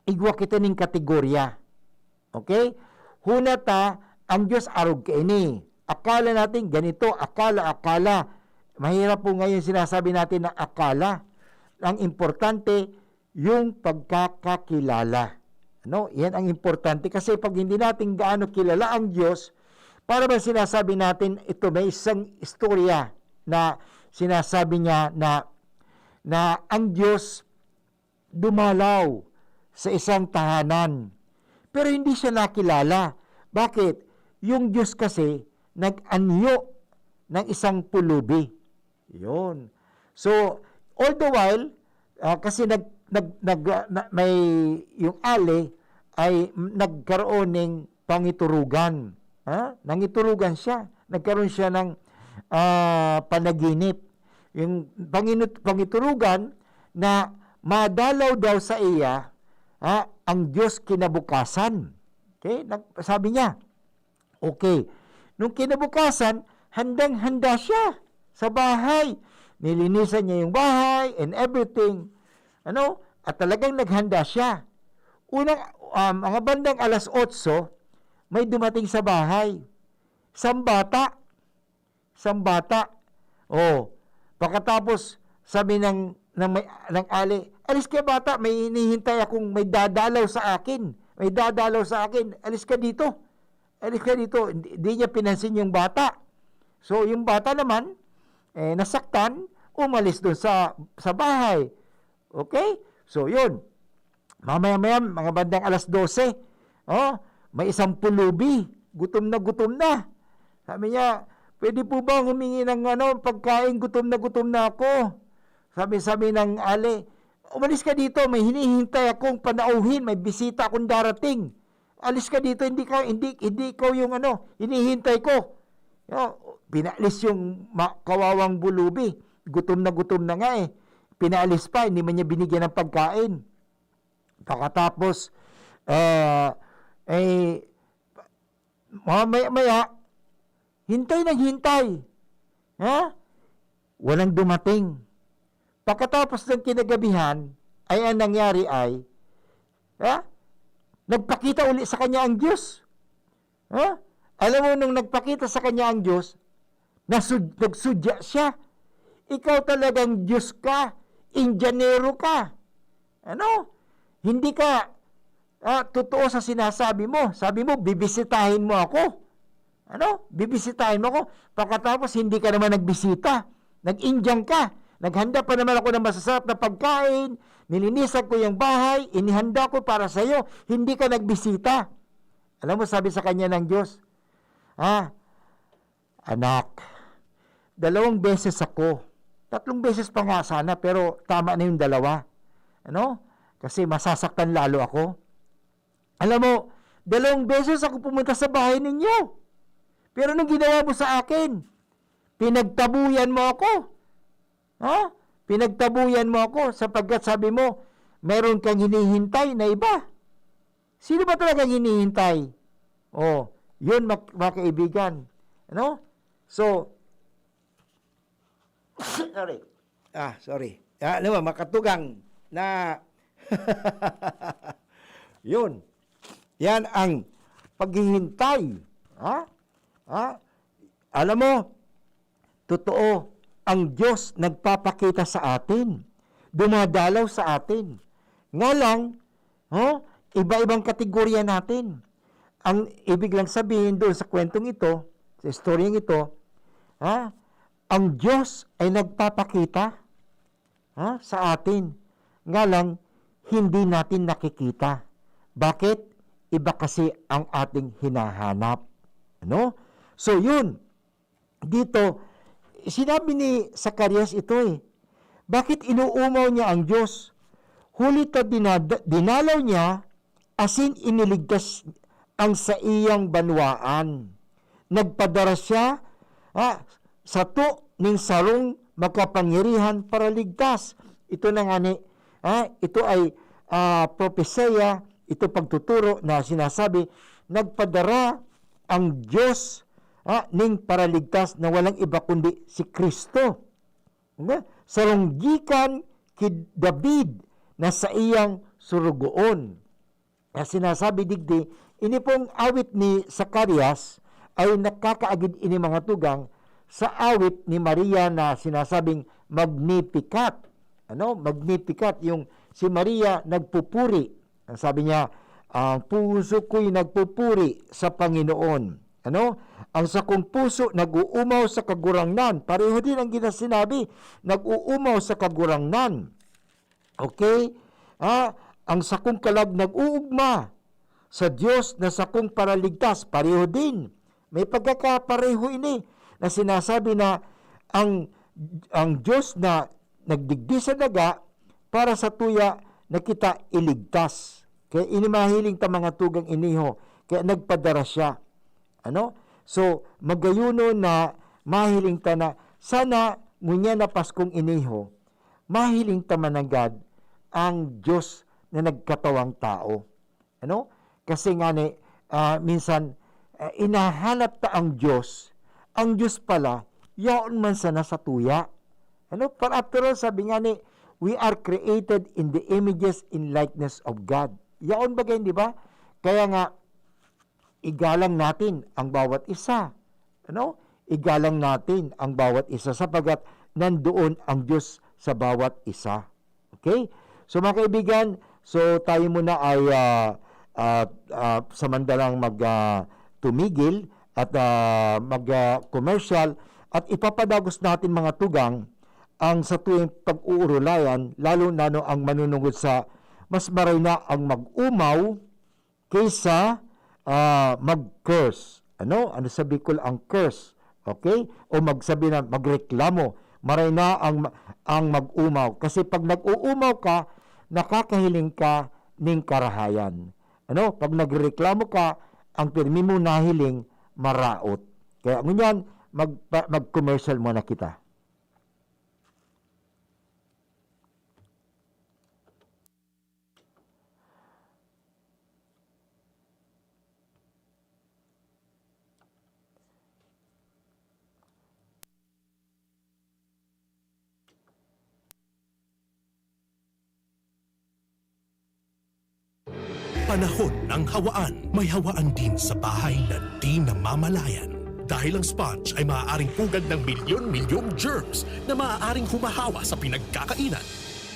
igwa kita ng kategorya. Okay? Hunata, ang Diyos arog ka ini. Akala natin ganito, akala. Mahirap po ngayon sinasabi natin na akala. Ang importante, yung pagkakakilala. Yan ang importante. Kasi pag hindi natin gaano kilala ang Diyos, para ba sinasabi natin, ito may isang istorya na sinasabi niya na ang Diyos dumalaw sa isang tahanan. Pero hindi siya nakilala. Bakit? Yung Diyos kasi nag-anyo ng isang pulubi. Yun. So, all the while, kasi may yung ali ay nagkaroon ng pangiturugan. Nangiturugan siya. Nagkaroon siya ng panaginip. Yung pangiturugan na madalaw daw sa iya ang Diyos kinabukasan. Okay? Sabi niya, okay. Nung kinabukasan, handang-handa siya sa bahay. Nilinisan niya yung bahay and everything. At talagang naghanda siya. Mga bandang 8:00, may dumating sa bahay. Isang bata. Pagkatapos, sabi ng ali, alis ka bata, may hinihintay akong may dadalaw sa akin. Alis ka dito. Hindi niya pinansin yung bata. So, yung bata naman, nasaktan, umalis doon sa bahay. Okay? So, yun. Mamaya-maya, mga bandang alas 12, may isang pulubi. Gutom na. Sabi niya, pwede po ba humingi ng pagkain? Gutom na ako. Sabi ng Ali, umalis ka dito, may hinihintay akong panauhin, may bisita akong darating. Alis ka dito, hindi ikaw yung hinihintay ko. Pinaalis yung kawawang bulubi. Gutom na nga eh. Pinaalis pa, hindi man niya binigyan ng pagkain. Pagkatapos, maya, hintay. Walang dumating. Pagkatapos ng kinagabihan, ang nangyari ay, nagpakita uli sa kanya ang Diyos. Alam mo, nung nagpakita sa kanya ang Diyos, nagsudya siya. Ikaw talagang Diyos ka, Indianero ka. Hindi ka totoo sa sinasabi mo. Sabi mo, bibisitahin mo ako. Bibisitahin mo ako. Pagkatapos, hindi ka naman nagbisita. Nag-Indian ka. Naghanda pa naman ako ng masasarap na pagkain. Nilinisan ko yung bahay. Inihanda ko para sa iyo. Hindi ka nagbisita. Alam mo, sabi sa kanya ng Diyos, anak, 2 beses ako. 3 beses pa nga sana, pero tama na yung 2. Kasi masasaktan lalo ako. Alam mo, 2 beses ako pumunta sa bahay ninyo. Pero nung ginawa mo sa akin, pinagtabuyan mo ako. Pinagtabuyan mo ako sapagkat sabi mo, meron kang hinihintay na iba. Sino ba talaga hinihintay? Yun mga kaibigan. So, sorry. Alam mo, makatugang na yun. Yan ang paghihintay. Alam mo, totoo, ang Diyos nagpapakita sa atin. Dumadalaw sa atin. Nga lang, iba-ibang kategorya natin. Ang ibig lang sabihin doon sa kwentong ito, sa storying ito, ang Diyos ay nagpapakita sa atin. Nga lang, hindi natin nakikita. Bakit? Iba kasi ang ating hinahanap. So yun, dito, sinabi ni Zacarias ito Bakit inuumaw niya ang Diyos? Huli ta dinalaw niya, asin iniligtas ang sa iyang banwaan. Nagpadara siya sa to ning sarong makapangyarihan para ligtas. Ito na nga ito ay propesya, ito pagtuturo na sinasabi, nagpadara ang Diyos ning para ligtas na walang iba kundi si Kristo. Sarong gikan kid David na sa iyang surugoon. Sinasabi digdi, ini pong awit ni Zacarias ay nakakaagid ini mga tugang sa awit ni Maria na sinasabing Magnificat. Magnificat, yung si Maria nagpupuri. Sabi niya, ang puso ko'y nagpupuri sa Panginoon. Ang sakong puso nag-uumaw sa kagurangnan. Pareho din ang sinabi, nag-uumaw sa kagurangnan. Okay? Ang sakong kalag nag-uugma sa Diyos na sakong paraligtas. Pareho din. May pagkakapareho ini na sinasabi na ang Diyos na nagdigdi sa daga para sa tuya na kita iligtas. Kaya inimahiling ta mga tugang iniho. Kaya nagpadara siya. So, magayuno na mahiling ta na sana ngunya na Paskong iniho, mahiling ta managad ang Diyos na nagkatawang tao. Kasi nga minsan, inahanap ta ang Diyos pala, yaon man sana sa tuya. But after all, sabi nga we are created in the images and likeness of God. Yaon bagay, di ba? Kaya nga, igalang natin ang bawat isa. Igalang natin ang bawat isa sapagat nandoon ang Diyos sa bawat isa. Okay? So mga kaibigan, so tayo muna ay samandalang tumigil at mag-commercial At ipapadagos natin mga tugang ang sa tuwing pag-uurulayan, lalo na no ang manunungod sa mas maray na ang mag-umaw kaysa mag-curse. Ano sa Bicol ang curse? Okay? O magsabi na magreklamo. Maray na ang mag-umaw. Kasi pag nag-uumaw ka, nakakahiling ka ng karahayan. Pag nagreklamo ka, ang pirmi mo nahiling maraot. Kaya ngunyan, mag-commercial muna kita. Panahon ng hawaan. May hawaan din sa bahay na di namamalayan. Dahil ang sponge ay maaaring pugad ng milyon-milyong germs na maaaring humahawa sa pinagkakainan.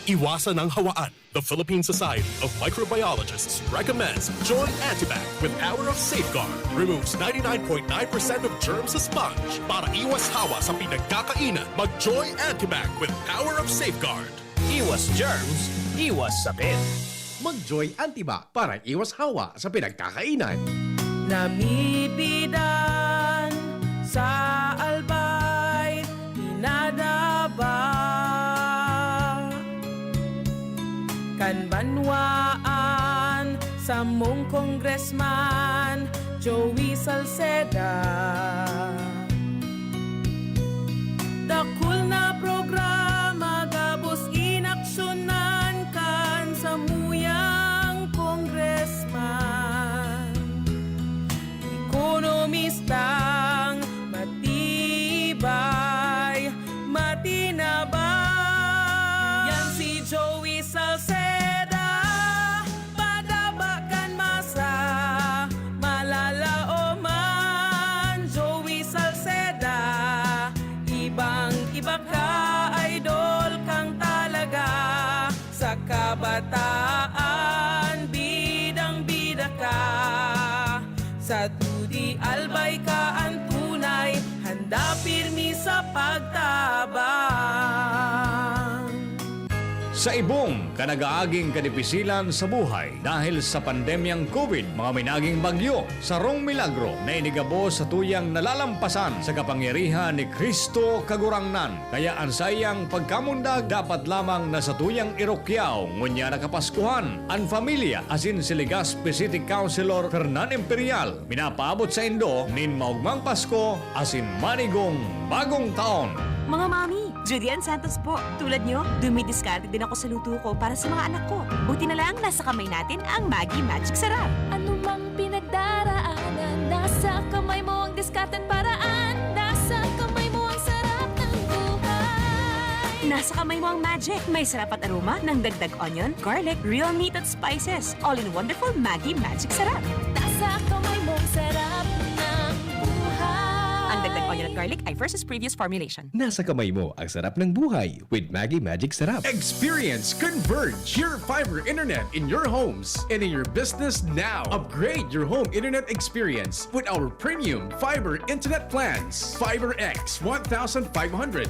Iwasan ang hawaan. The Philippine Society of Microbiologists recommends Joy Antibac with Power of Safeguard. Removes 99.9% of germs sa sponge. Para iwas hawa sa pinagkakainan, mag-Joy Antibac with Power of Safeguard. Iwas germs, iwas sakit. Mag-Joy Antibac para iwas hawa sa pinagkakainan. Namibidan sa albay, pinadaba kanbanwaan sa mong congressman Joey Salceda. Dakul na programa gabos inaksyonan kan sa muyang congressman. Ekonomistang matibay, matinabay. Yan si Joey Salceda, padabakan masa, malala o man. Joey Salceda, ibang-iba ka, idol kang talaga. Sa kabataan, bidang-bida ka. Sa tudi albay ka ang tunay, handa pirmi sa pagtabang. Sa ibong kanagaaging kadipisilan sa buhay dahil sa pandemyang COVID, mga minaging bagyo, sarong milagro na inigabo sa tuyang nalalampasan sa kapangyarihan ni Kristo kagurangnan. Kaya ang sayang pagkamundag dapat lamang na sa tuyang irokyaw ngunya nakapaskuhan. Ang familia asin si Legazpi City Councilor Fernan Imperial minapaabot sa Indo nin maugmang Pasko asin manigong bagong taon. Mga mami, Julian Santos po. Tulad nyo, dumidiskarte din ako sa luto ko para sa mga anak ko. Buti na lang nasa kamay natin ang Maggi Magic Sarap. Ano mang pinagdaraanan, nasa kamay mo ang diskarten paraan. Nasa kamay mo ang sarap ng buhay. Nasa kamay mo ang magic. May sarap at aroma ng dagdag onion, garlic, real meat at spices. All in wonderful Maggi Magic Sarap. Nasa kamay mo ang sarap ng buhay. Ang dagdag onion at garlic ay versus previous formulation. Nasa kamay mo ang sarap ng buhay with Maggi Magic Sarap. Experience Converge, your fiber internet in your homes and in your business now. Upgrade your home internet experience with our premium fiber internet plans. Fiber X 1,500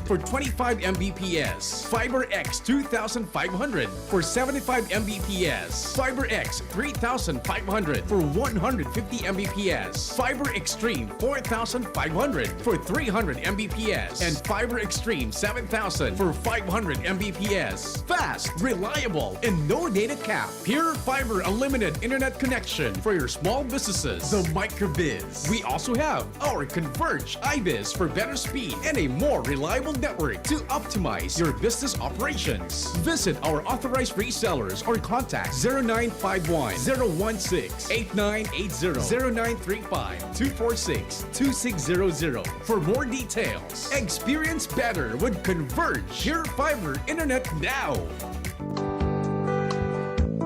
for 25 Mbps. Fiber X 2,500 for 75 Mbps. Fiber X 3,500 for 150 Mbps. Fiber Extreme 4,500 for 300 Mbps. And Fiber Extreme 7,000 for 500 Mbps. Fast, reliable, and no data cap. Pure Fiber Unlimited Internet Connection for your small businesses. The Microbiz. We also have our Converge iBiz for better speed and a more reliable network to optimize your business operations. Visit our authorized resellers or contact 0951 016 8980 0935 246 2600 for more details. Experience better with Converge your fiber internet now.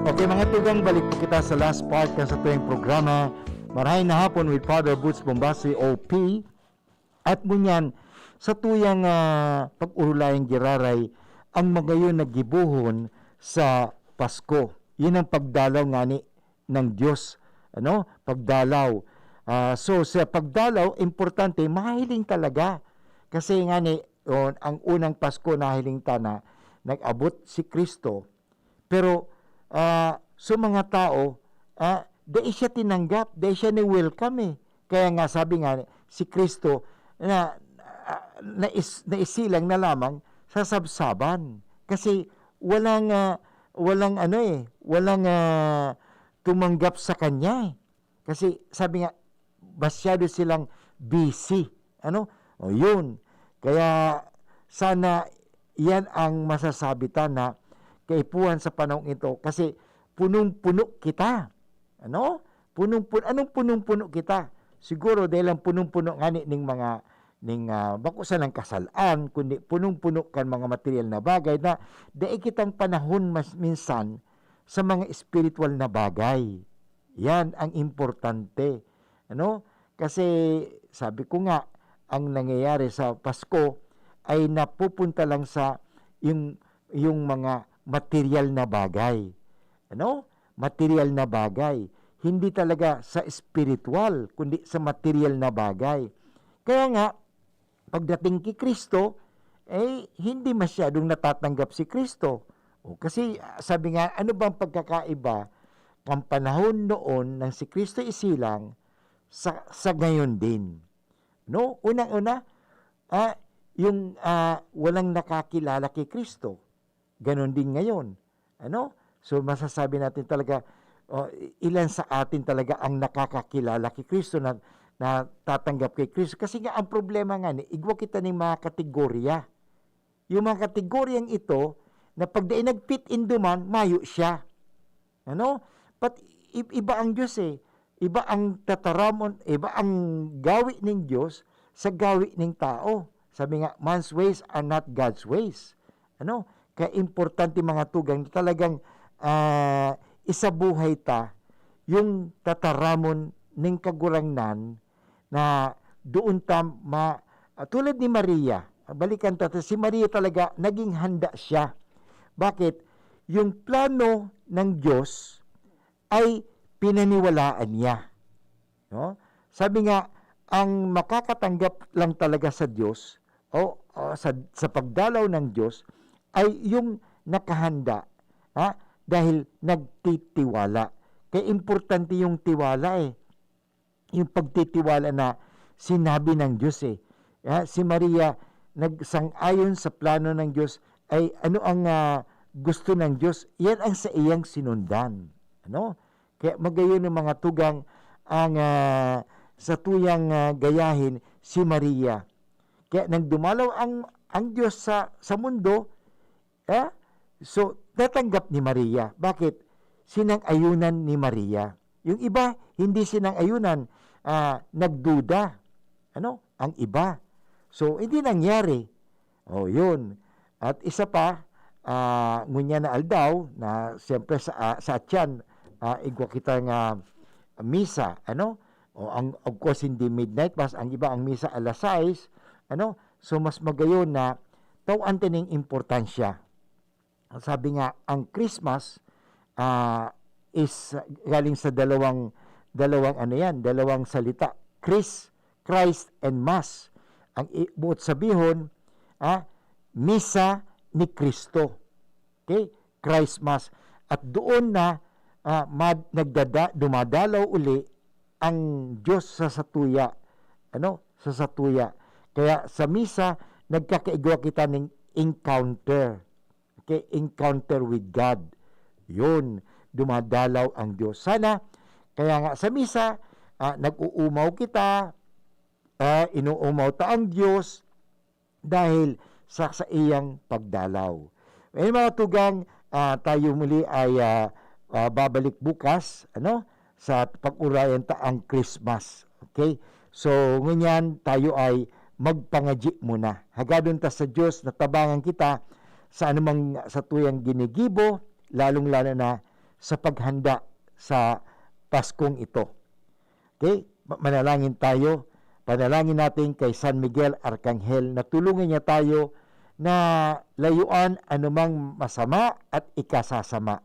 Okay mga tugang, balik po kita sa last part ng sa tuwing programa Marhay na Hapon with Father Butch Bombase OP. At munyan sa tuyang pag-urulayang giraray ang magayon na gibuhon sa Pasko. Yun ang pagdalaw ngani ng Diyos. Pagdalaw. So sa pagdalaw, importante, mahiling talaga. Kasi nga ni, ang unang Pasko na hilingta na nag-abot si Kristo, pero sa mga tao, dahil siya tinanggap, dahil siya ni-welcome eh. Kaya nga sabi nga, si Kristo na naisilang na lamang sa sabsaban. Kasi walang tumanggap sa kanya eh. Kasi sabi nga, masyado silang busy. Yun. Kaya sana yan ang masasabi ta na kaipuhan sa panahon ito. Kasi punong-puno kita. Anong punong-puno kita? Siguro dahil lang punong-puno ngani ning mga bakusan ng kasalaan, kundi punong-puno kan mga material na bagay na dahil kitang panahon mas minsan sa mga spiritual na bagay. Yan ang importante. Kasi sabi ko nga, ang nangyayari sa Pasko ay napupunta lang sa yung mga material na bagay. Material na bagay. Hindi talaga sa spiritual, kundi sa material na bagay. Kaya nga, pagdating kay Kristo, hindi masyadong natatanggap si Kristo. Kasi sabi nga, ano bang pagkakaiba ang panahon noon ng si Kristo isilang sa ngayon din? Unang-una, yung walang nakakilala kay Kristo. Ganon din ngayon. So masasabi natin talaga, ilan sa atin talaga ang nakakakilala kay Kristo na tatanggap kay Kristo. Kasi nga ang problema nga igwa kita ng mga kategorya. Yung mga kategoryang ito, na pag nag-fit in duman, mayo siya. But iba ang Diyos eh. Iba ang tataramon, iba ang gawi ng Diyos sa gawi ng tao. Sabi nga, man's ways are not God's ways. Kaya importante mga tugang, talagang isabuhay ta yung tataramon ng kagurangnan na doon tulad ni Maria. Balikan ta, si Maria talaga naging handa siya. Bakit? Yung plano ng Diyos ay pinaniwalaan niya. Sabi nga, ang makakatanggap lang talaga sa Diyos sa pagdalaw ng Diyos ay yung nakahanda dahil nagtitiwala. Kaya importante yung tiwala eh. Yung pagtitiwala na sinabi ng Diyos eh. Si Maria nagsang-ayon sa plano ng Diyos ay ano ang gusto ng Diyos, yan ang sa iyang sinundan. Kaya magayon ng mga tugang ang sa tuyang gayahin si Maria. Kaya nang dumalaw ang Diyos sa mundo, so natanggap ni Maria. Bakit? Sinang-ayunan ni Maria. Yung iba, hindi sinang-ayunan, nagduda. Ang iba. So, hindi nangyari. Yun. At isa pa, ngunya na aldaw, na siyempre sa tiyan, igwa kita nga misa, of course, hindi midnight mass, ang iba ang misa alas 6, so mas magayon na tawan tining importansya. Sabi nga, ang Christmas is galing sa dalawang salita, Christ and Mass. Ang buot sabihon, misa ni Kristo. Okay? Christ Mass. At doon na dumadalaw uli ang Diyos sa satuya. Sa satuya. Kaya sa misa, nagkakaigwa kita ng encounter. Okay? Encounter with God. Yun. Dumadalaw ang Diyos. Sana, kaya nga sa misa, nag-uumaw kita, inuumaw ta ang Diyos dahil sa iyang pagdalaw. Mga tugang, tayo muli ay babalik bukas sa pag-urayan ta ang Christmas. Okay? So, ngunyan tayo ay magpangadji muna. Hagadon ta sa Diyos na tabangan kita sa anumang sa tuyang ginigibo, lalong-lalo na sa paghanda sa Paskong ito. Okay? Manalangin tayo. Panalangin natin kay San Miguel Arcangel na tulungan niya tayo na layuan anumang masama at ikasasama.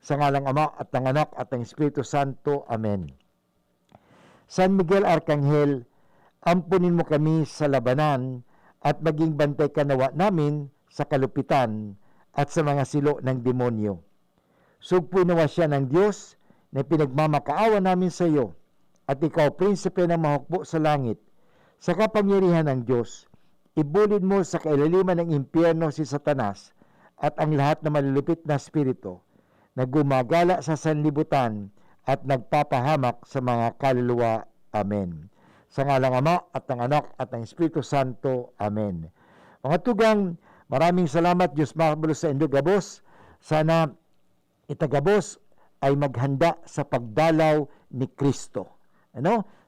Sa ngalang Ama at ng Anak at ng Espiritu Santo. Amen. San Miguel Arcangel, ampunin mo kami sa labanan at maging bantay kanawa namin sa kalupitan at sa mga silo ng demonyo. Sugpoy nawa siya ng Diyos na pinagmamakaawa namin sa iyo, at ikaw, prinsipe ng mahukbo sa langit, sa kapangyarihan ng Diyos, ibulid mo sa kailaliman ng impyerno si Satanas at ang lahat na malulupit na spirito na gumagala sa sanlibutan at nagpapahamak sa mga kaluluwa. Amen. Sa ngalang Ama at ng Anak at ng Espiritu Santo. Amen. Mga tugang, maraming salamat, Diyos makabulos sa Indogabos. Sana itagabos ay maghanda sa pagdalaw ni Kristo.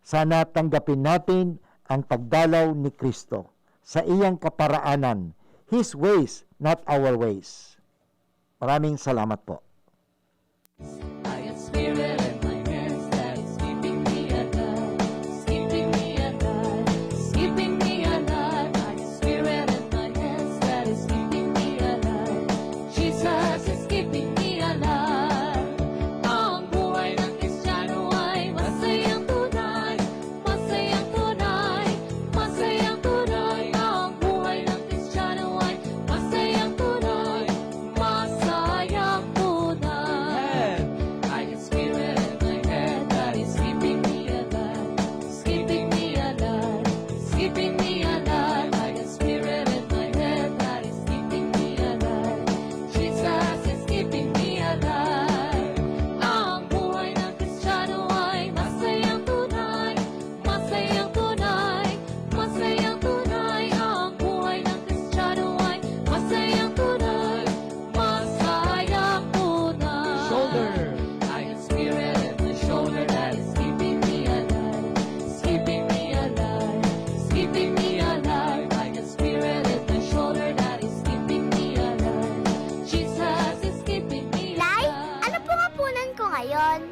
Sana tanggapin natin ang pagdalaw ni Kristo sa iyang kaparaanan. His ways, not our ways. Maraming salamat po.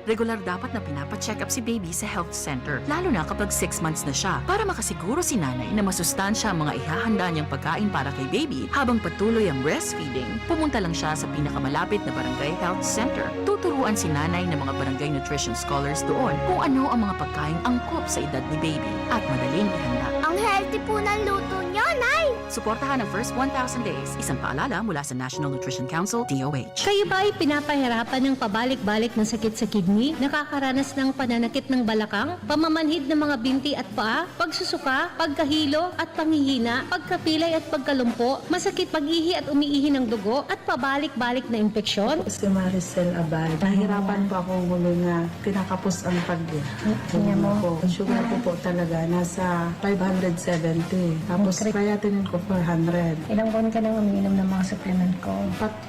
Regular dapat na pinapacheck up si baby sa health center, lalo na kapag 6 months na siya, para makasiguro si nanay na masustansya ang mga ihahanda niyang pagkain para kay baby habang patuloy ang breastfeeding. Pumunta lang siya sa pinakamalapit na barangay health center. Tuturuan si nanay ng mga barangay nutrition scholars doon kung ano ang mga pagkain angkop sa edad ni baby at madaling ihanda. Ang healthy po ng luto niyo, Nay! Suportahan ang first 1,000 days. Isang paalala mula sa National Nutrition Council, DOH. Kayo ba ay pinapahirapan ng pabalik-balik ng sakit sa kidney? Nakakaranas ng pananakit ng balakang? Pamamanhid ng mga binti at paa? Pagsusuka? Pagkahilo at panghihina? Pagkapilay at pagkalumpo? Masakit pag-ihi at umiihi ng dugo? At pabalik-balik na infeksyon? Si Maricel Abal. Nahirapan po akong huli na pinakapos ang Tingnan mo. ko. Sugar ko po talaga nasa 570. Tapos creatinine ko 400. Ilang buwan ka nang umiinom ng mga supplement ko?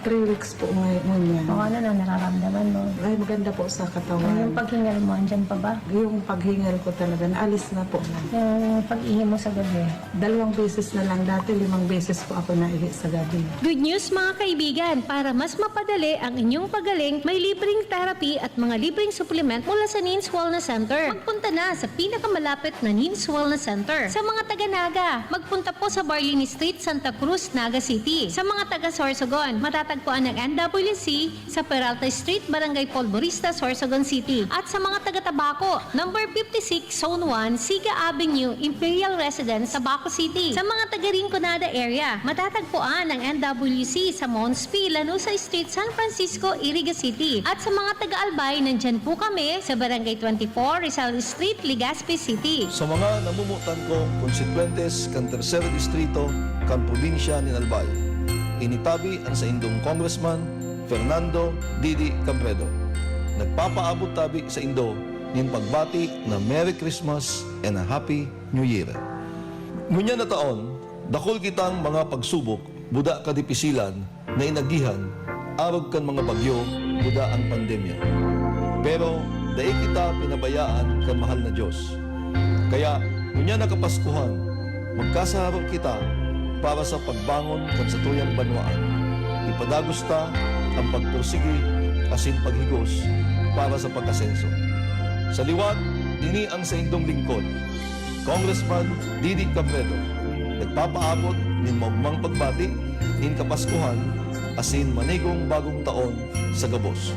3 weeks po ngayon yan. Ano na nararamdaman mo? Ay, maganda po sa katawan. Yung paghingal mo, andyan pa ba? Yung paghingal ko talaga, naalis na po. Yung pag-ihi mo sa gabi? 2 beses na lang. Dati 5 beses po ako naihi sa gabi. Good news mga kaibigan! Para mas mapadali ang inyong pagaling, may libreng therapy at mga libreng supplement mula sa NINS Wellness Center. Magpunta na sa pinakamalapit na NINS Wellness Center. Sa mga taga-Naga, magpunta po sa Barlini Street, Santa Cruz, Naga City. Sa mga taga-Sorsogon, matatagpuan ng NWC sa Peralta Street, Barangay Polvorista, Sorsogon City. At sa mga taga-Tabaco, number 56, Zone 1, Siga Avenue, Imperial Residence, Tabaco City. Sa mga taga-Rinconada area, matatagpuan ang NWC sa Mons P, Lanusa Street, San Francisco, Iriga City. At sa mga taga-Albay, nandyan po kami sa Barangay 24, Rizal Street, Legazpi City. Sa mga namumutan ko, konstituentes kan Tercero Distrito, kan probinsya ni Albay, initabi ang sa indong Congressman Fernando Didi Cabredo. Nagpapaabot tabi sa Indo ng pagbati na Merry Christmas and a Happy New Year. Ngunya na taon, dakol kitang mga pagsubok, buda kadipisilan na inagihan, arog kan mga bagyo, buda ang pandemya. Pero dahil kita pinabayaan kan mahal na Diyos. Kaya, ngunya na kapaskuhan, magkasaharap kita para sa pagbangon kan sa tuyang banwaan. Ipadagos ta ang pagpursigi asin paghigos para sa pagkasenso. Sa liwat, dini ang sa indong lingkod, Congressman Didi Cabredo, nagpapaabot nin maugmang pagbati nin kapaskuhan asin manigong bagong taon sa gabos.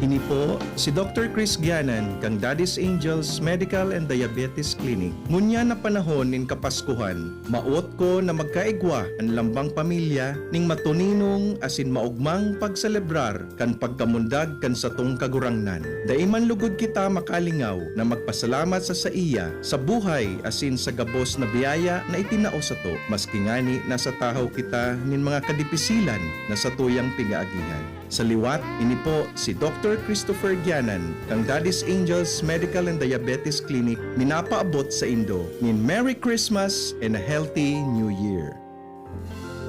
Ini po si Dr. Chris Gianan kang Daddy's Angels Medical and Diabetes Clinic. Ngunya na panahon nin kapaskuhan, maot ko na magkaigwa ang lambang pamilya ning matuninong asin maugmang pagselebrar kan pagkamundag kan satong kagurangnan. Daiman lugod kita makalingaw na magpasalamat sa iya sa buhay asin sa gabos na biyaya na itinao sa to. Maski ngani nasa tahaw kita nin mga kadipisilan na sa tuyang pigaagihan. Sa liwat, ini po si Dr. Christopher Gianan, kang Daddy's Angels Medical and Diabetes Clinic, minapaabot sa Indo. Nin Merry Christmas and a healthy New Year.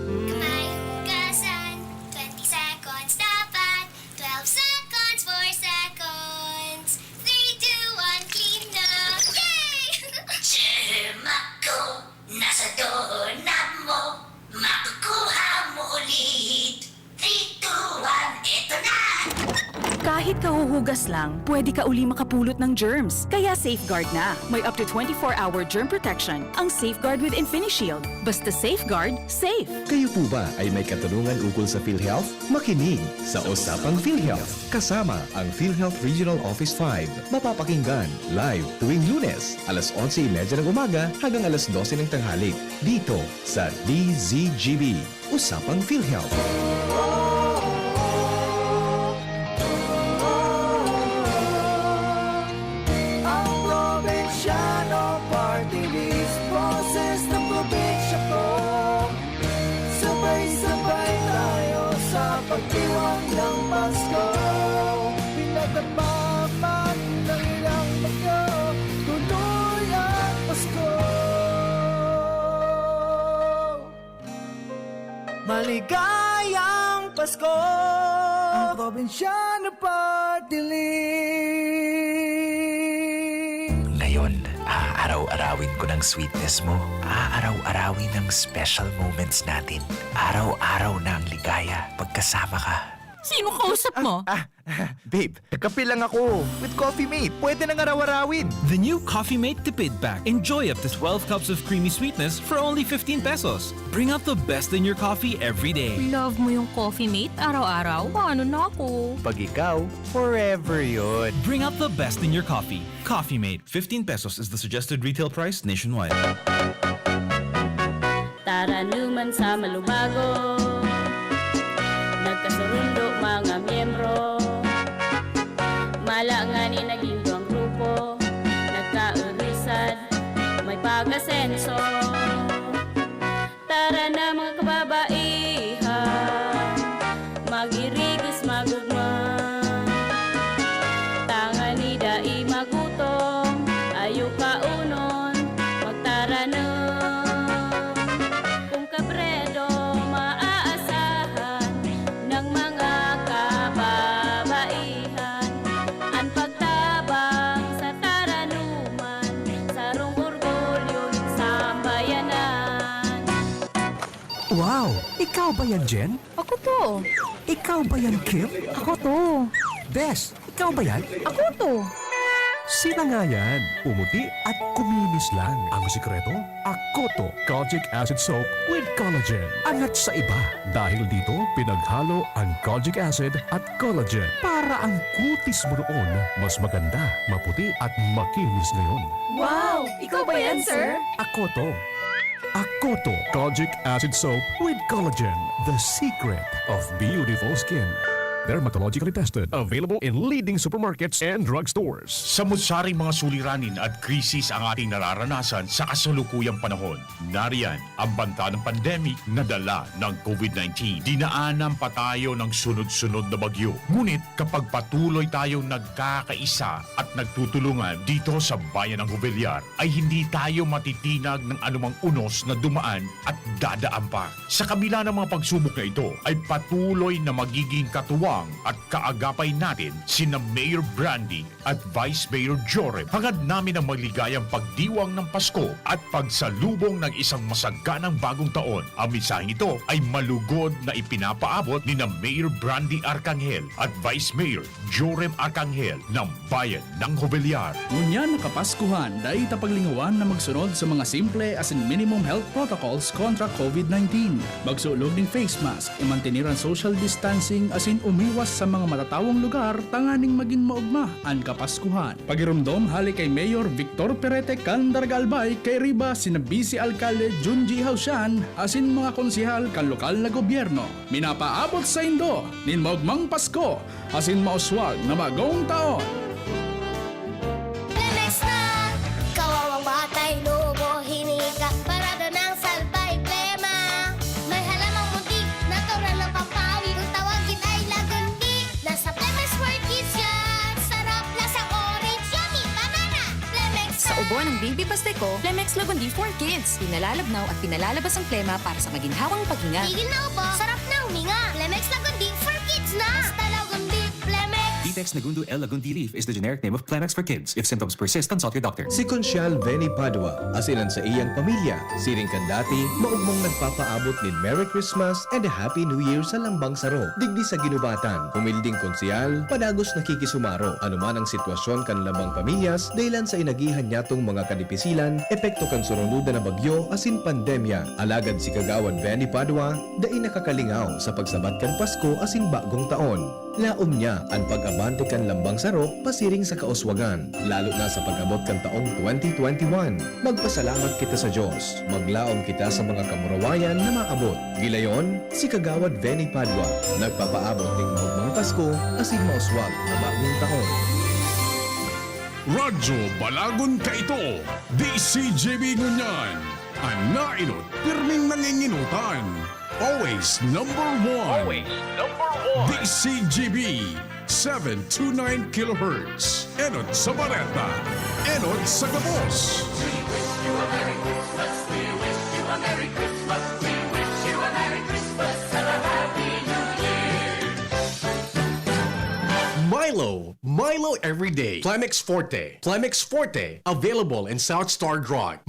Kamay hugasan, 20 seconds dapat, 12 seconds, 4 seconds, 3, 2, 1, clean na! Yay! Ako, nasa doorknob mo, makukuha mo ulit. 3, 2, 1, eto na! Kahit kahuhugas lang, pwede ka uli makapulot ng germs. Kaya safeguard na. May up to 24-hour germ protection ang Safeguard with InfiniShield. Basta safeguard, safe. Kayo po ba ay may katanungan ukol sa PhilHealth? Makinig sa Usapang PhilHealth. Kasama ang PhilHealth Regional Office 5. Mapapakinggan live tuwing Lunes, alas 11:30 ng umaga hanggang alas 12 ng tanghali. Dito sa DZGB. Usapang PhilHealth. Party list, boses ng probinsya ko. Sabay-sabay tayo sa pagdiwang ng Pasko. Pinagdamaman ng ilang bagyo, tuloy ang Pasko. Maligayang Pasko, ang probinsyano party list. Ngayon, aaraw-arawin ko ng sweetness mo. Aaraw-arawin ng special moments natin. Araw-araw na ang ligaya pagkasama ka. Sino kausap mo? Babe, kape lang ako. With Coffee Mate, pwede nang araw-arawin. The new Coffee Mate Tipid Pack. Enjoy up to 12 cups of creamy sweetness for only 15 pesos. Bring out the best in your coffee every day. Love mo yung Coffee Mate araw-araw? Ano na ako? Pag ikaw, forever yun. Bring out the best in your coffee. Coffee Mate. 15 pesos is the suggested retail price nationwide. Tara naman sa Malubago, nagkasurundo mga miyembro. Malangani naging duwang grupo, nagkaurisan, may pag-asenso. Tara na mga kababaihan, mag-irigis magugma. Tangan ni dai magutom, ayaw kaunon, magtara na. Kung kabredo maaasahan ng mga kababaihan, ang pagtabang sa taranuman, sarong orgulyo ng sambayanan. Wow! Ikaw ba yan, Jen? Ako to. Ikaw ba yan, Kim? Ako to. Bes, ikaw ba yan? Ako to. Sila nga yan. Pumuti at kuminis lang. Ang sikreto, Akoto Kojic Acid Soap with Collagen. Angat sa iba. Dahil dito, pinaghalo ang Kojic Acid at Collagen para ang kutis mo noon mas maganda, maputi at makinis ngayon. Wow! Ikaw ba yan, sir? Akoto. Akoto Kojic Acid Soap with Collagen. The secret of beautiful skin. Dermatologically tested. Available in leading supermarkets and drugstores. Samot-saring mga suliranin at krisis ang ating nararanasan sa kasalukuyang panahon. Nariyan ang banta ng pandemic na dala ng COVID-19. Dinaanan pa tayo ng sunod-sunod na bagyo. Ngunit kapag patuloy tayong nagkakaisa at nagtutulungan dito sa bayan ng Hubilyar, ay hindi tayo matitinag ng anumang unos na dumaan at dadaan pa. Sa kabila ng mga pagsubok na ito, ay patuloy na magiging katuwa at kaagapay natin sina Mayor Brandy at Vice Mayor Jorem. Hangad namin ang maligayang pagdiwang ng Pasko at pagsalubong ng isang masaganang bagong taon. Ang mensaheng ito ay malugod na ipinapaabot ni na Mayor Brandy Arcangel at Vice Mayor Jorem Arcangel ng Bayan ng Hubilyar. Ngunyan nakapaskuhan, dahil tapaglingawan na magsunod sa mga simple as in minimum health protocols kontra COVID-19. Magsulog ng face mask, imantinir ang social distancing as in umiwas sa mga matatawang lugar tanganing maging maugma ang Kapaskuhan. Pagirumdom hali kay Mayor Victor Perete Candarga Albay kay Riba sina Vice Alcalde Junji Hausyan asin mga konsihal kan lokal na gobyerno. Minapaabot sa Indo nin maugmang Pasko asin mauswag na bagong taon. Lemex na! Kawawang batay, lobo, hinika, parada ng salbay, plema. May halamang muntik, natural ng pampawi, kung tawagin ay lagundi. Nasa Lemex for Kids yan, sarap, lasang orange, yummy, banana. Lemex Sa ubo ng Baby Pasteco, Lemex Lagundi for Kids. Pinalalabnaw at pinalalabas ang plema para sa maginhawang paghinga. Tigil na upo, sarap na huminga. Lemex Lagundi for Kids na! Basta Lagundi, Lemex. Detex Nagundu L. Lagundi Leaf is the generic name of Plemex for kids. If symptoms persist, consult your doctor. Si Consial Veni Padua, asilan sa iyang pamilya, siring kandati, maugmong nagpapaabot ni Merry Christmas and a Happy New Year sa Lambang Saro. Digdi sa ginubatan, humilding konsyal, padagos nakikisumaro, anuman ang sitwasyon kan lambang pamilyas, dahilan sa inagihan niyatong mga kadipisilan, epekto kan surunudan na bagyo, asin pandemya. Alagad si Kagawad Veni Padua, dai nakakalingaw sa pagsabat kan Pasko asin bagong taon. Laom niya ang pag-abante kan lambang saro pasiring sa kauswagan, lalo na sa pag-abot kan taong 2021. Magpasalamat kita sa Diyos, maglaom kita sa mga kamurawayan na maabot. Gilayon, si Kagawad Veni Padua, nagpapaabot ng maugmang Pasko asin mauswag na bagong taon. Radyo Balagon ka ito, DZGB ngunyan. Anainot, pirming nanginginutan. Always number one. Always number one. DZGB, 729 kHz. Enot sa Bareta. Enot sa Gabos. Milo every day. Plemex Forte. Plemex Forte, available in South Star Drug.